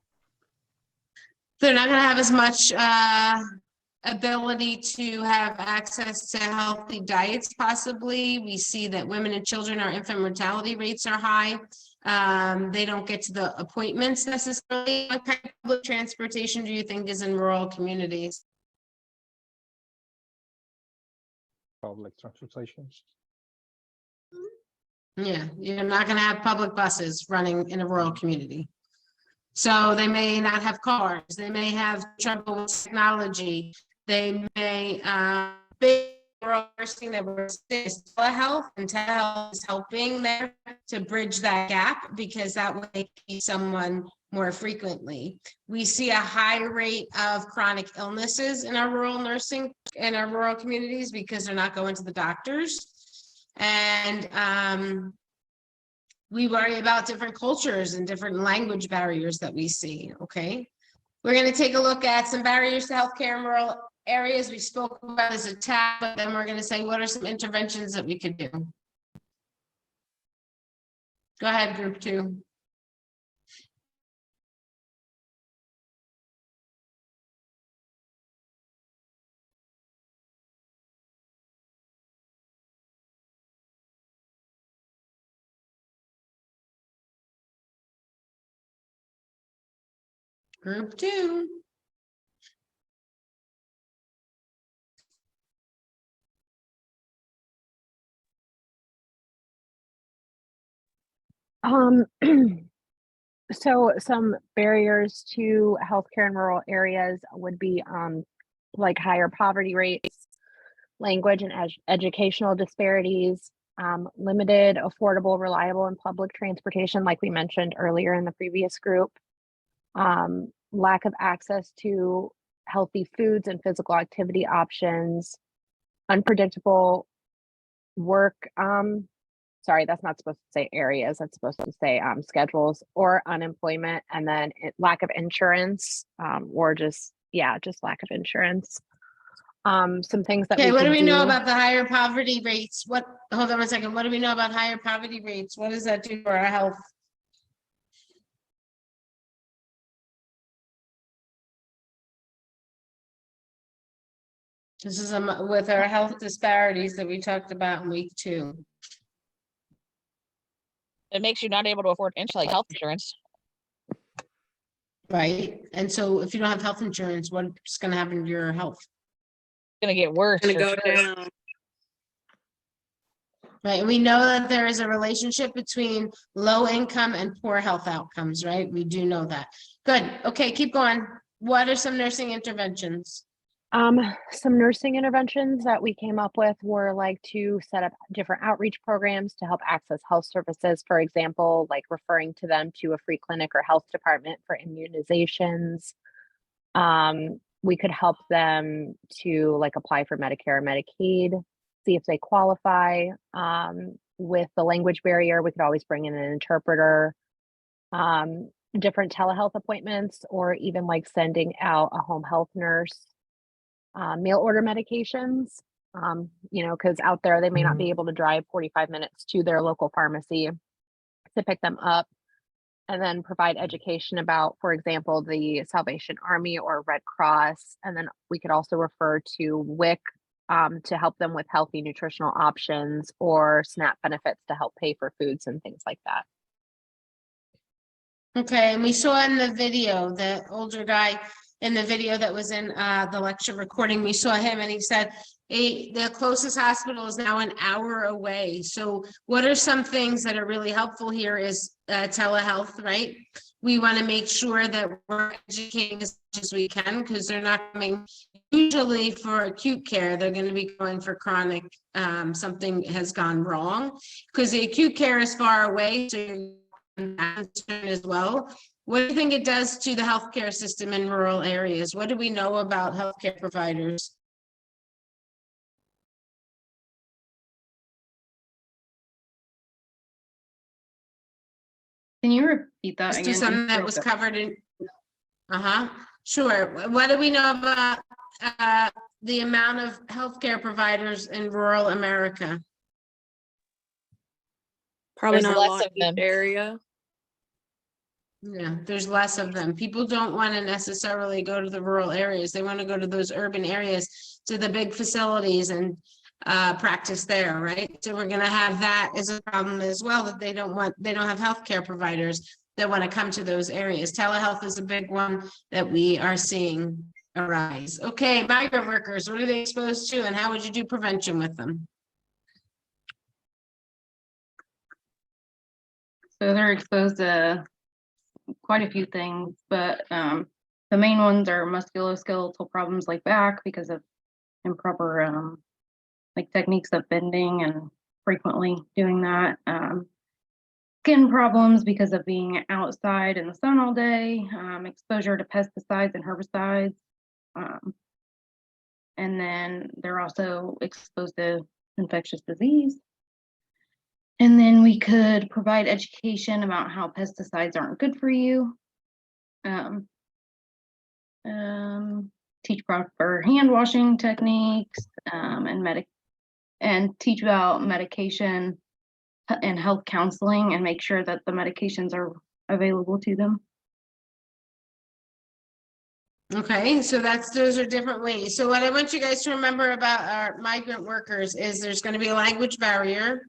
They're not gonna have as much ability to have access to healthy diets possibly. We see that women and children, our infant mortality rates are high. They don't get to the appointments necessarily. What kind of public transportation do you think is in rural communities? Public transportation. Yeah, you're not gonna have public buses running in a rural community. So they may not have cars, they may have trouble with technology, they may big rural nursing that we're seeing is telehealth, and telehealth is helping there to bridge that gap because that way they see someone more frequently. We see a high rate of chronic illnesses in our rural nursing, in our rural communities because they're not going to the doctors. And we worry about different cultures and different language barriers that we see, okay? We're going to take a look at some barriers to healthcare in rural areas. We spoke about as a tab, but then we're going to say, what are some interventions that we could do? Go ahead, group two. Group two. So some barriers to healthcare in rural areas would be like higher poverty rates, language and educational disparities, limited, affordable, reliable, and public transportation, like we mentioned earlier in the previous group, lack of access to healthy foods and physical activity options, unpredictable work. Sorry, that's not supposed to say areas. That's supposed to say schedules or unemployment, and then lack of insurance, or just lack of insurance. Some things that Okay, we what do could we know do. about the higher poverty rates? Hold on one second. What do we know about higher poverty rates? What does that do for our health? This is with our health disparities that we talked about in week 2. It makes you not able to afford like health insurance. Right. And so if you don't have health insurance, what's going to happen to your health? It's going to get worse. Gonna for go sure. down. Right. And we know that there is a relationship between low income and poor health outcomes, right? We do know that. Good. Okay, keep going. What are some nursing interventions? Some nursing interventions that we came up with were like to set up different outreach programs to help access health services. For example, like referring to them to a free clinic or health department for immunizations. We could help them to like apply for Medicare or Medicaid, see if they qualify. With the language barrier, we could always bring in an interpreter. Different telehealth appointments, or even like sending out a home health nurse. Mail order medications, because out there they may not be able to drive 45 minutes to their local pharmacy to pick them up, and then provide education about, for example, the Salvation Army or Red Cross. And then we could also refer to WIC to help them with healthy nutritional options, or SNAP benefits to help pay for foods and things like that. Okay, and we saw in the video, the older guy in the video that was in the lecture recording, we saw him and he said the closest hospital is now an hour away. So what are some things that are really helpful here is telehealth, right? We want to make sure that we're educating as much as we can, because they're not coming usually for acute care. They're going to be going for chronic, something has gone wrong, because the acute care is far away. So you're as well. What do you think it does to the healthcare system in rural areas? What do we know about healthcare providers? Can you repeat that Let's do again? something that was covered in. Sure. What do we know about the amount of healthcare providers in rural America? Probably There's not a less lot of in each them. area. Yeah, there's less of them. People don't want to necessarily go to the rural areas. They want to go to those urban areas, to the big facilities, and practice there, right? So we're going to have that as a problem as well, that they don't have healthcare providers that want to come to those areas. Telehealth is a big one that we are seeing arise. Okay, migrant workers, what are they exposed to, and how would you do prevention with them? So they're exposed to quite a few things, but the main ones are musculoskeletal problems like back, because of improper like techniques of bending and frequently doing that. Skin problems because of being outside in the sun all day, exposure to pesticides and herbicides. And then they're also exposed to infectious disease. And then we could provide education about how pesticides aren't good for you. Teach proper hand washing techniques, and teach about medication and health counseling, and make sure that the medications are available to them. Okay, so those are different ways. So what I want you guys to remember about our migrant workers is there's going to be a language barrier.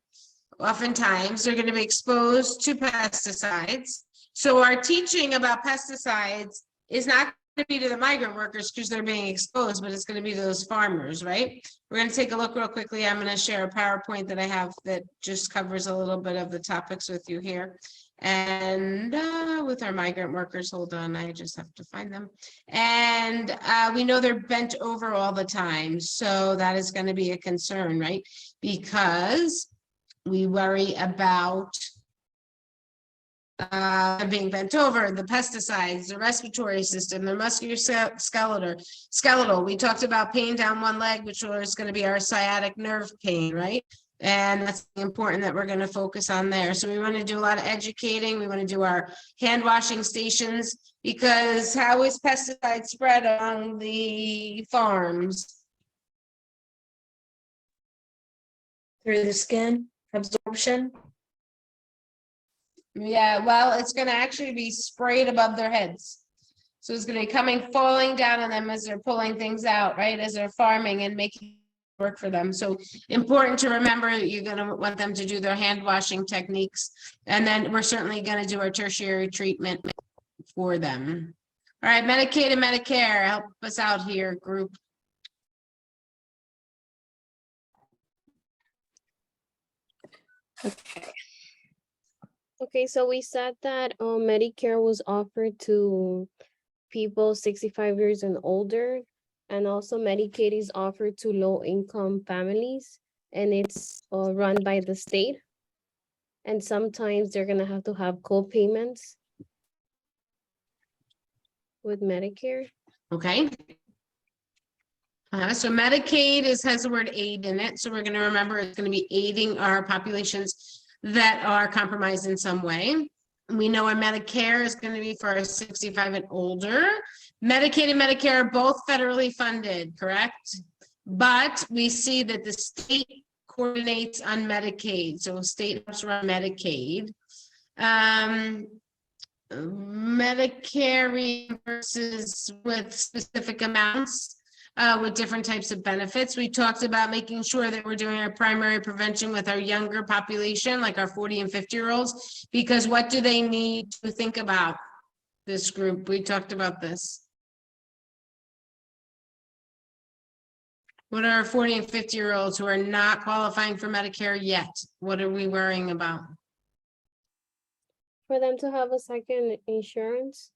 Oftentimes they're going to be exposed to pesticides. So our teaching about pesticides is not going to be to the migrant workers because they're being exposed, but it's going to be to those farmers, right? We're going to take a look real quickly. I'm going to share a PowerPoint that I have that just covers a little bit of the topics with you here. And with our migrant workers, hold on, I just have to find them. And we know they're bent over all the time. So that is going to be a concern, right? Because we worry about being bent over, the pesticides, the respiratory system, the skeletal. We talked about pain down one leg, which is going to be our sciatic nerve pain, right? And that's important that we're going to focus on there. So we want to do a lot of educating. We want to do our hand washing stations, because how is pesticide spread on the farms? Through the skin absorption. Yeah, well, it's gonna actually be sprayed above their heads. So it's gonna be falling down on them as they're pulling things out, right? As they're farming and making work for them. So important to remember that you're gonna want them to do their hand washing techniques. And then we're certainly gonna do our tertiary treatment for them. All right, Medicaid and Medicare, help us out here, group. Okay. Okay, so we said that Medicare was offered to people 65 years and older, and also Medicaid is offered to low-income families, and it's run by the state. And sometimes they're gonna have to have co-payments with Medicare. Okay. So Medicaid has the word aid in it. So we're going to remember it's going to be aiding our populations that are compromised in some way. We know our Medicare is going to be for 65 and older. Medicaid and Medicare are both federally funded, correct? But we see that the state coordinates on Medicaid. So state helps run Medicaid. Medicare reimburses with specific amounts with different types of benefits. We talked about making sure that we're doing our primary prevention with our younger population, like our 40 and 50-year-olds, because what do they need to think about, this group? We talked about this. What are our 40 and 50-year-olds who are not qualifying for Medicare yet? What are we worrying about? For them to have a second insurance.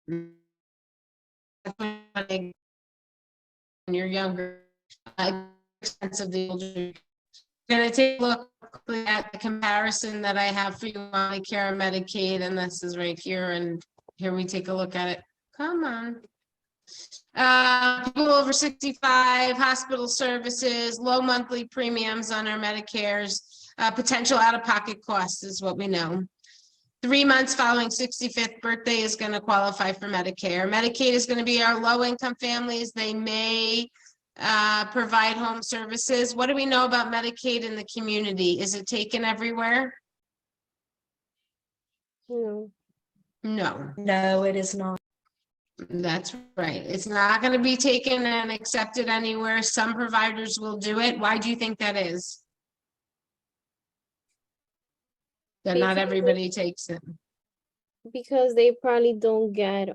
When you're younger, expensive the older. Gonna take a look at the comparison that I have for you on Medicare and Medicaid, and this is right here, and here we take a look at it. Come on. People over 65, hospital services, low monthly premiums on our Medicares, potential out-of-pocket costs is what we know. 3 months following 65th birthday is going to qualify for Medicare. Medicaid is going to be our low-income families. They may provide home services. What do we know about Medicaid in the community? Is it taken everywhere? No. No. No, it is not. That's right. It's not going to be taken and accepted anywhere. Some providers will do it. Why do you think that is? That not everybody takes it. Because they probably don't get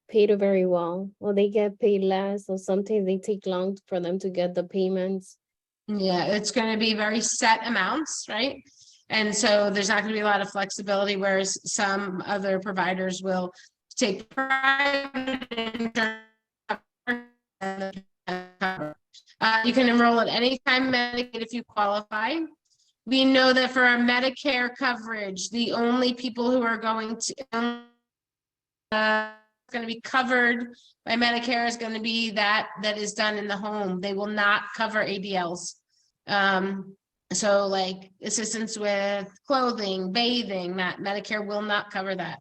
paid very well, or they get paid less, or sometimes they take long for them to get the payments. Yeah, it's going to be very set amounts, right? And so there's not going to be a lot of flexibility, whereas some other providers will take private insurance. You can enroll at any time Medicaid if you qualify. We know that for our Medicare coverage, the only people who are going to be covered by Medicare is going to be that is done in the home. They will not cover ADLs. So like assistance with clothing, bathing, that Medicare will not cover that.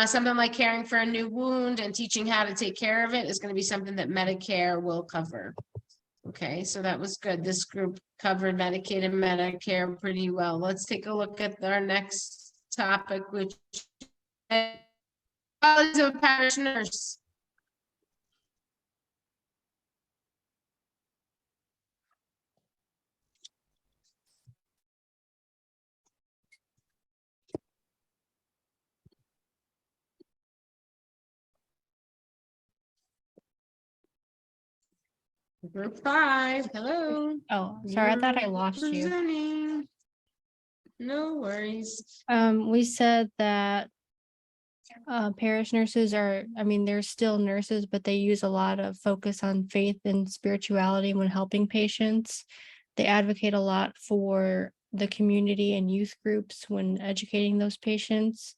Something like caring for a new wound and teaching how to take care of it is going to be something that Medicare will cover. Okay, so that was good. This group covered Medicaid and Medicare pretty well. Let's take a look at our next topic, which is a parish nurse. Group 5, hello. Oh, sorry, I thought I lost you. Presenting. No worries. We said that parish nurses are, I mean, they're still nurses, but they use a lot of focus on faith and spirituality when helping patients. They advocate a lot for the community and youth groups when educating those patients.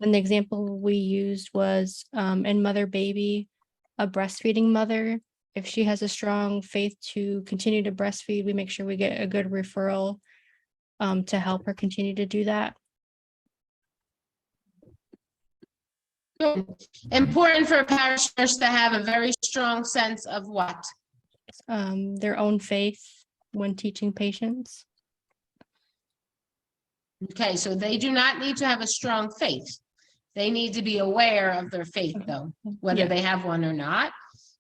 And the example we used was in Mother Baby, a breastfeeding mother. If she has a strong faith to continue to breastfeed, we make sure we get a good referral to help her continue to do that. Good. Important for a parish nurse to have a very strong sense of what? Their own faith when teaching patients. Okay, so they do not need to have a strong faith. They need to be aware of their faith though, whether Yeah. they have one or not.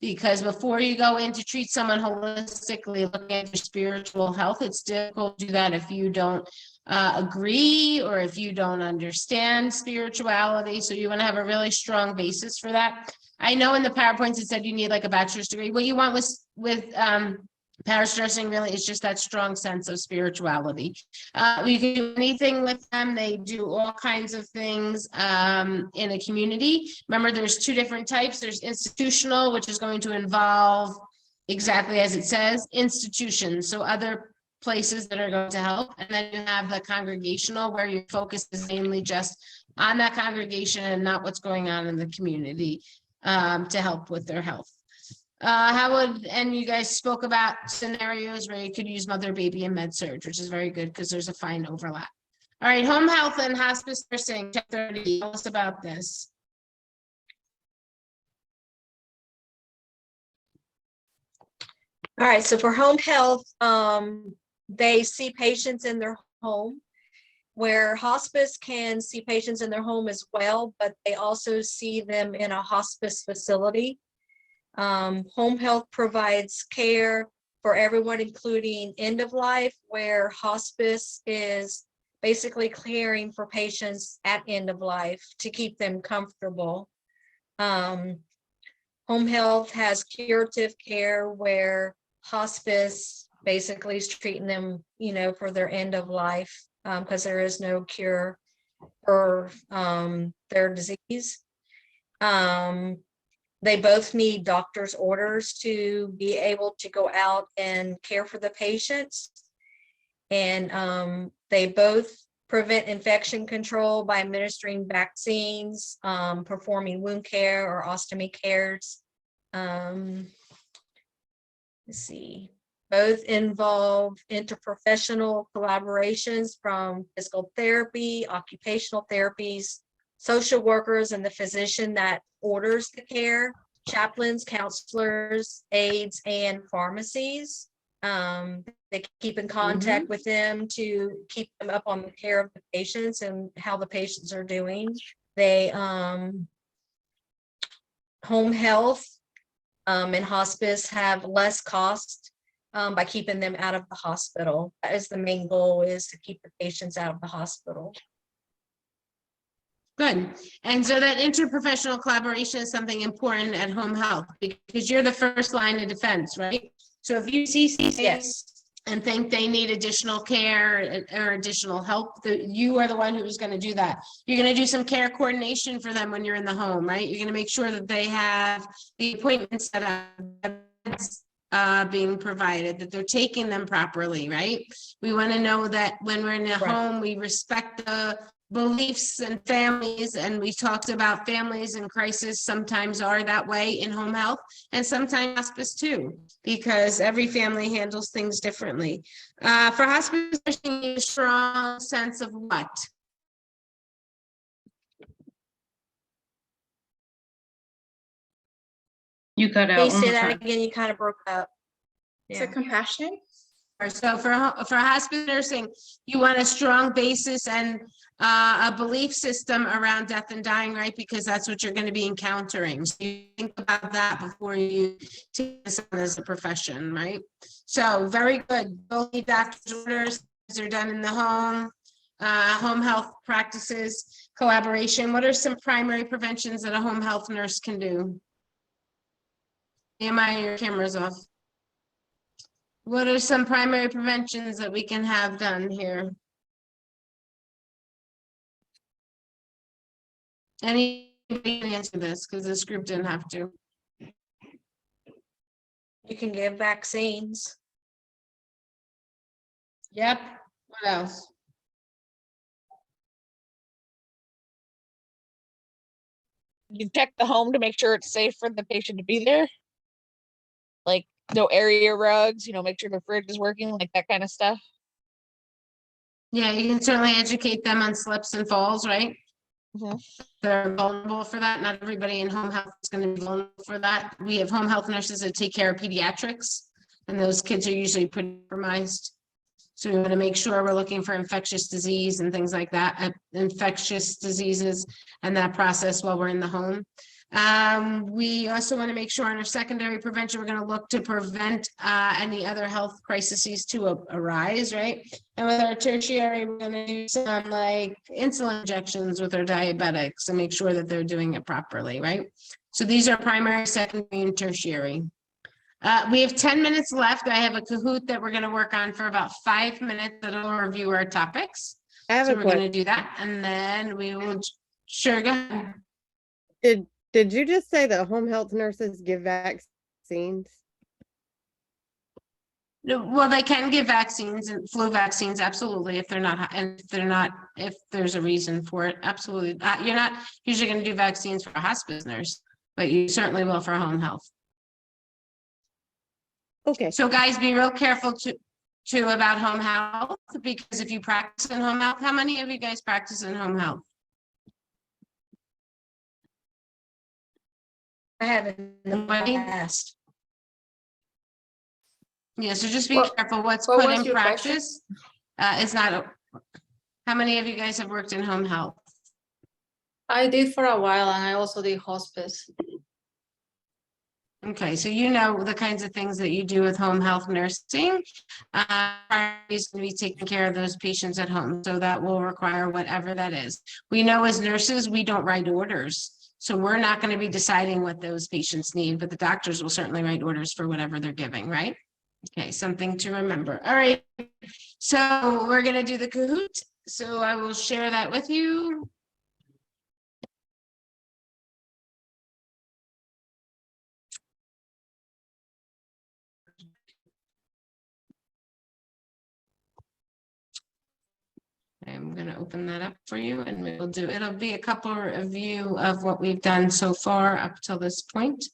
Because before you go in to treat someone holistically, looking at their spiritual health, it's difficult to do that if you don't agree or if you don't understand spirituality. So you want to have a really strong basis for that. I know in the PowerPoints it said you need like a bachelor's degree. What you want with parish nursing really is just that strong sense of spirituality. You can do anything with them. They do all kinds of things in a community. Remember, there's two different types. There's institutional, which is going to involve, exactly as it says, institutions. So other places that are going to help. And then you have the congregational, where your focus is mainly just on that congregation and not what's going on in the community to help with their health. And you guys spoke about scenarios where you could use mother, baby, and med surg, which is very good because there's a fine overlap. All right, home health and hospice nursing, chapter 30, tell us about this. All right, so for home health, they see patients in their home, where hospice can see patients in their home as well, but they also see them in a hospice facility. Home health provides care for everyone, including end of life, where hospice is basically caring for patients at end of life to keep them comfortable. Home health has curative care, where hospice basically is treating them, for their end of life, because there is no cure for their disease. They both need doctor's orders to be able to go out and care for the patients. And they both prevent infection control by administering vaccines, performing wound care or ostomy cares. Let's see. Both involve interprofessional collaborations from physical therapy, occupational therapies, social workers, and the physician that orders the care, chaplains, counselors, aides, and pharmacies. They keep in contact with them to keep them up on the care of the patients and how the patients are doing. They home health and hospice have less cost by keeping them out of the hospital. That is the main goal, is to keep the patients out of the hospital. Good. And so that interprofessional collaboration is something important at home health, because you're the first line of defense, right? So if you see Yes. and think they need additional care or additional help, you are the one who's going to do that. You're going to do some care coordination for them when you're in the home, right? You're going to make sure that they have the appointments set up, being provided, that they're taking them properly, right? We want to know that when we're in a home, we respect the beliefs and families, and we talked about families in crisis sometimes are that way in home health, and sometimes hospice too, because every family handles things differently. For hospice, you need a strong sense of what? You cut Can out you one say more that time. again? You kind of broke up. So compassion. So for hospice nursing, you want a strong basis and a belief system around death and dying, right? Because that's what you're going to be encountering. So you think about that before you take this on as a profession, right? So very good. Both need doctor's orders. They're done in the home. Home health practices, collaboration. What are some primary preventions that a home health nurse can do? Your camera's off. What are some primary preventions that we can have done here? Anybody can answer this because this group didn't have to. You can give vaccines. Yep. What else? You check the home to make sure it's safe for the patient to be there. Like no area rugs, make sure the fridge is working, like that kind of stuff. Yeah, you can certainly educate them on slips and falls, right? They're vulnerable for that. Not everybody in home health is going to be vulnerable for that. We have home health nurses that take care of pediatrics, and those kids are usually pretty compromised. So we want to make sure we're looking for infectious disease and things like that, infectious diseases and that process while we're in the home. We also want to make sure in our secondary prevention, we're going to look to prevent any other health crises to arise, right? And with our tertiary, we're going to do some like insulin injections with our diabetics and make sure that they're doing it properly, right? So these are primary, secondary, and tertiary. We have 10 minutes left. I have a Kahoot that we're going to work on for about 5 minutes that'll review our topics. So we're going to do that, and then we will. Sure, go ahead. Did you just say that home health nurses give vaccines? No, well, they can give vaccines and flu vaccines, absolutely, if they're not, and if there's a reason for it, absolutely. You're not usually going to do vaccines for a hospice nurse, but you certainly will for home health. Okay. So guys, be real careful to about home health, because if you practice in home health, how many of you guys practice in home health? I haven't in the past. Yeah, so just be careful what's what put was in your question? practice. It's not, how many of you guys have worked in home health? I did for a while, and I also did hospice. Okay, so you know the kinds of things that you do with home health nursing. Is going to be taking care of those patients at home, so that will require whatever that is. We know as nurses, we don't write orders, so we're not going to be deciding what those patients need, but the doctors will certainly write orders for whatever they're giving, right? Okay, something to remember. All right, so we're going to do the Kahoot. So I will share that with you. I'm going to open that up for you, and we'll do, it'll be a couple review of what we've done so far up till this point.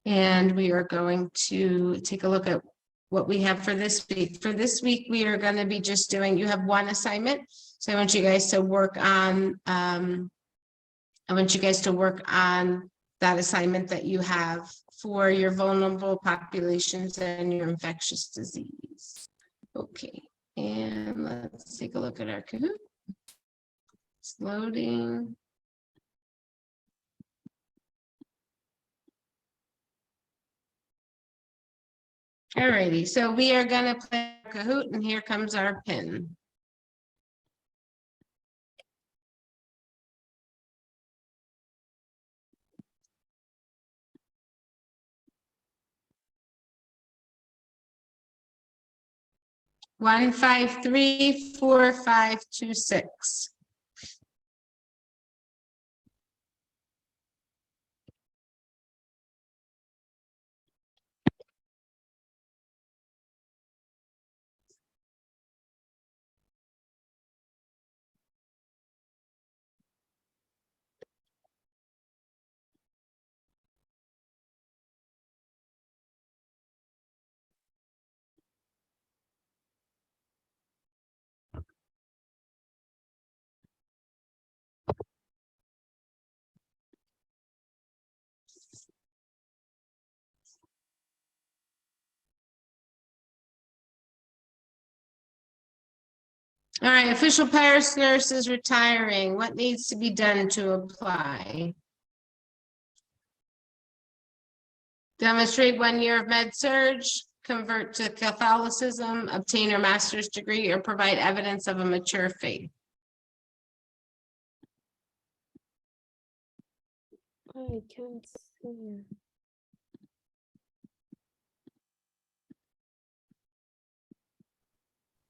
And we are going to take a look at what we have for this week. For this week, we are going to be just doing, you have one assignment. So I want you guys to work on, that assignment that you have for your vulnerable populations and your infectious disease. Okay. And let's take a look at our Kahoot. It's loading. Alrighty, so we are gonna play Kahoot, and here comes our pin. One, 5, 3, 4, 5, 2, 6. All right, official Paris nurse is retiring. What needs to be done to apply? Demonstrate 1 year of med surge, convert to Catholicism, obtain a master's degree, or provide evidence of a mature faith. I can't see.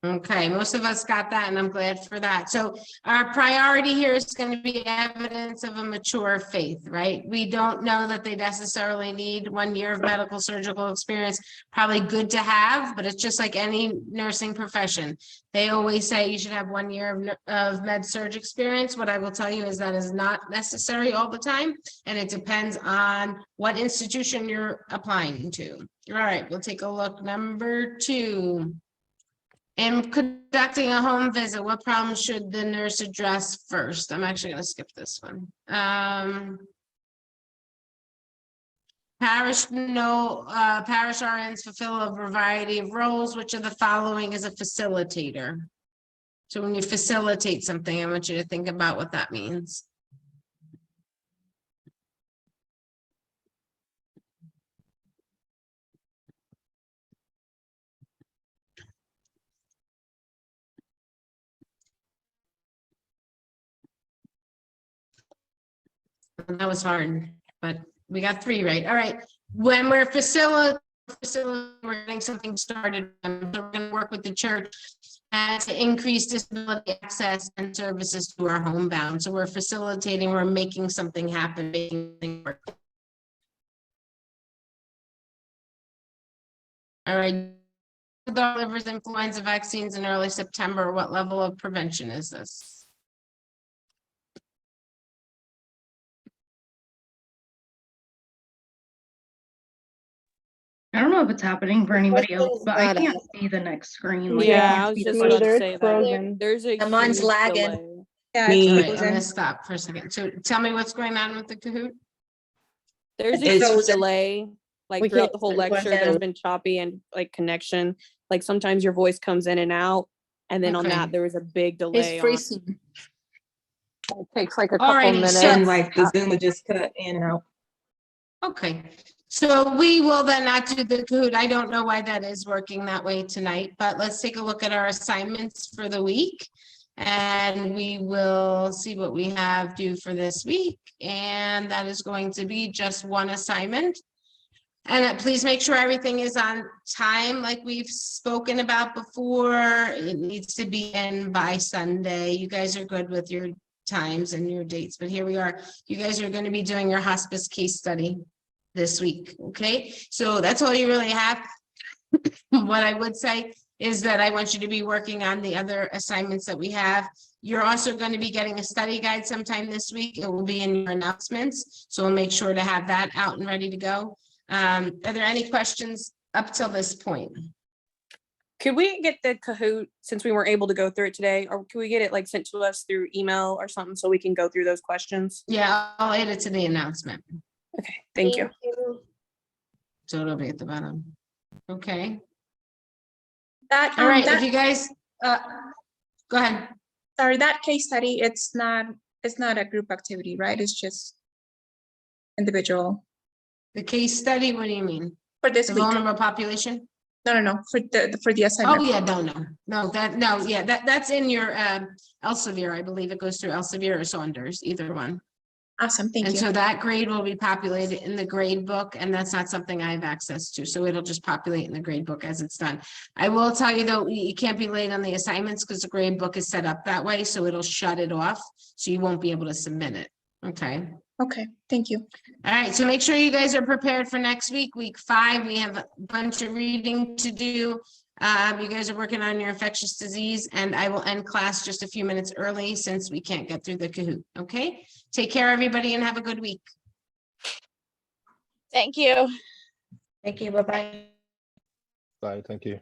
Okay, most of us got that, and I'm glad for that. So our priority here is going to be evidence of a mature faith, right? We don't know that they necessarily need 1 year of medical surgical experience. Probably good to have, but it's just like any nursing profession. They always say you should have 1 year of med surg experience. What I will tell you is that is not necessary all the time, and it depends on what institution you're applying to. All right, we'll take a look. Number 2. In conducting a home visit, what problems should the nurse address first? I'm actually going to skip this one. Parish RNs fulfill a variety of roles. Which of the following is a facilitator? So when you facilitate something, I want you to think about what that means. That was hard, but we got 3 right. All right. When we're we're getting something started, so we're going to work with the church to increase disability access and services to our homebound. So we're facilitating, we're making something happen, making things work. All right. Delivers influenza vaccines in early September. What level of prevention is this? I don't know if it's happening for anybody else, but I not can't up. see the next screen. Like, I Yeah, can't I was see the just about to Neither, say it's that. frozen. There's a Mine's huge lagging. delay. Yeah, All it's right, I'm frozen. gonna stop for a second. So tell me what's going on with the Kahoot. There's a It's huge frozen. delay. Like We throughout can't the whole send lecture, there's questions. been choppy and like connection. Like sometimes your voice comes in and out. And then on Okay. that, there was a big delay on. freezing. It takes like a Alrighty, couple minutes. so- And like the Zoom would just cut in and out. Okay, so we will then not do the Kahoot. I don't know why that is working that way tonight, but let's take a look at our assignments for the week. And we will see what we have due for this week. And that is going to be just 1 assignment. And please make sure everything is on time, like we've spoken about before. It needs to be in by Sunday. You guys are good with your times and your dates, but here we are. You guys are going to be doing your hospice case study this week, okay? So that's all you really have. What I would say is that I want you to be working on the other assignments that we have. You're also going to be getting a study guide sometime this week. It will be in your announcements, so we'll make sure to have that out and ready to go. Are there any questions up till this point? Could we get the Kahoot since we weren't able to go through it today, or can we get it like sent to us through email or something so we can go through those questions? Yeah, I'll add it to the announcement. Okay, thank you. So it'll be at the bottom. Okay, That, all right, that, if you guys, go ahead. sorry, that case study, it's not a group activity, right? It's just individual The case study, what do you mean? for this The week. vulnerable population? No, for the assignment. Oh, yeah, that's in your Elsevier. I believe it goes through Elsevier or Saunders, either one. Awesome, thank And you. so that grade will be populated in the grade book, and that's not something I have access to. So it'll just populate in the grade book as it's done. I will tell you though, you can't be late on the assignments because the grade book is set up that way. So it'll shut it off. So you won't be able to submit it. Okay. Okay, thank you. All right. So make sure you guys are prepared for next week, week 5. We have a bunch of reading to do. You guys are working on your infectious disease, and I will end class just a few minutes early since we can't get through the Kahoot. Okay. Take care, everybody, and have a good week. Thank you. Thank you, bye-bye. Bye, thank you.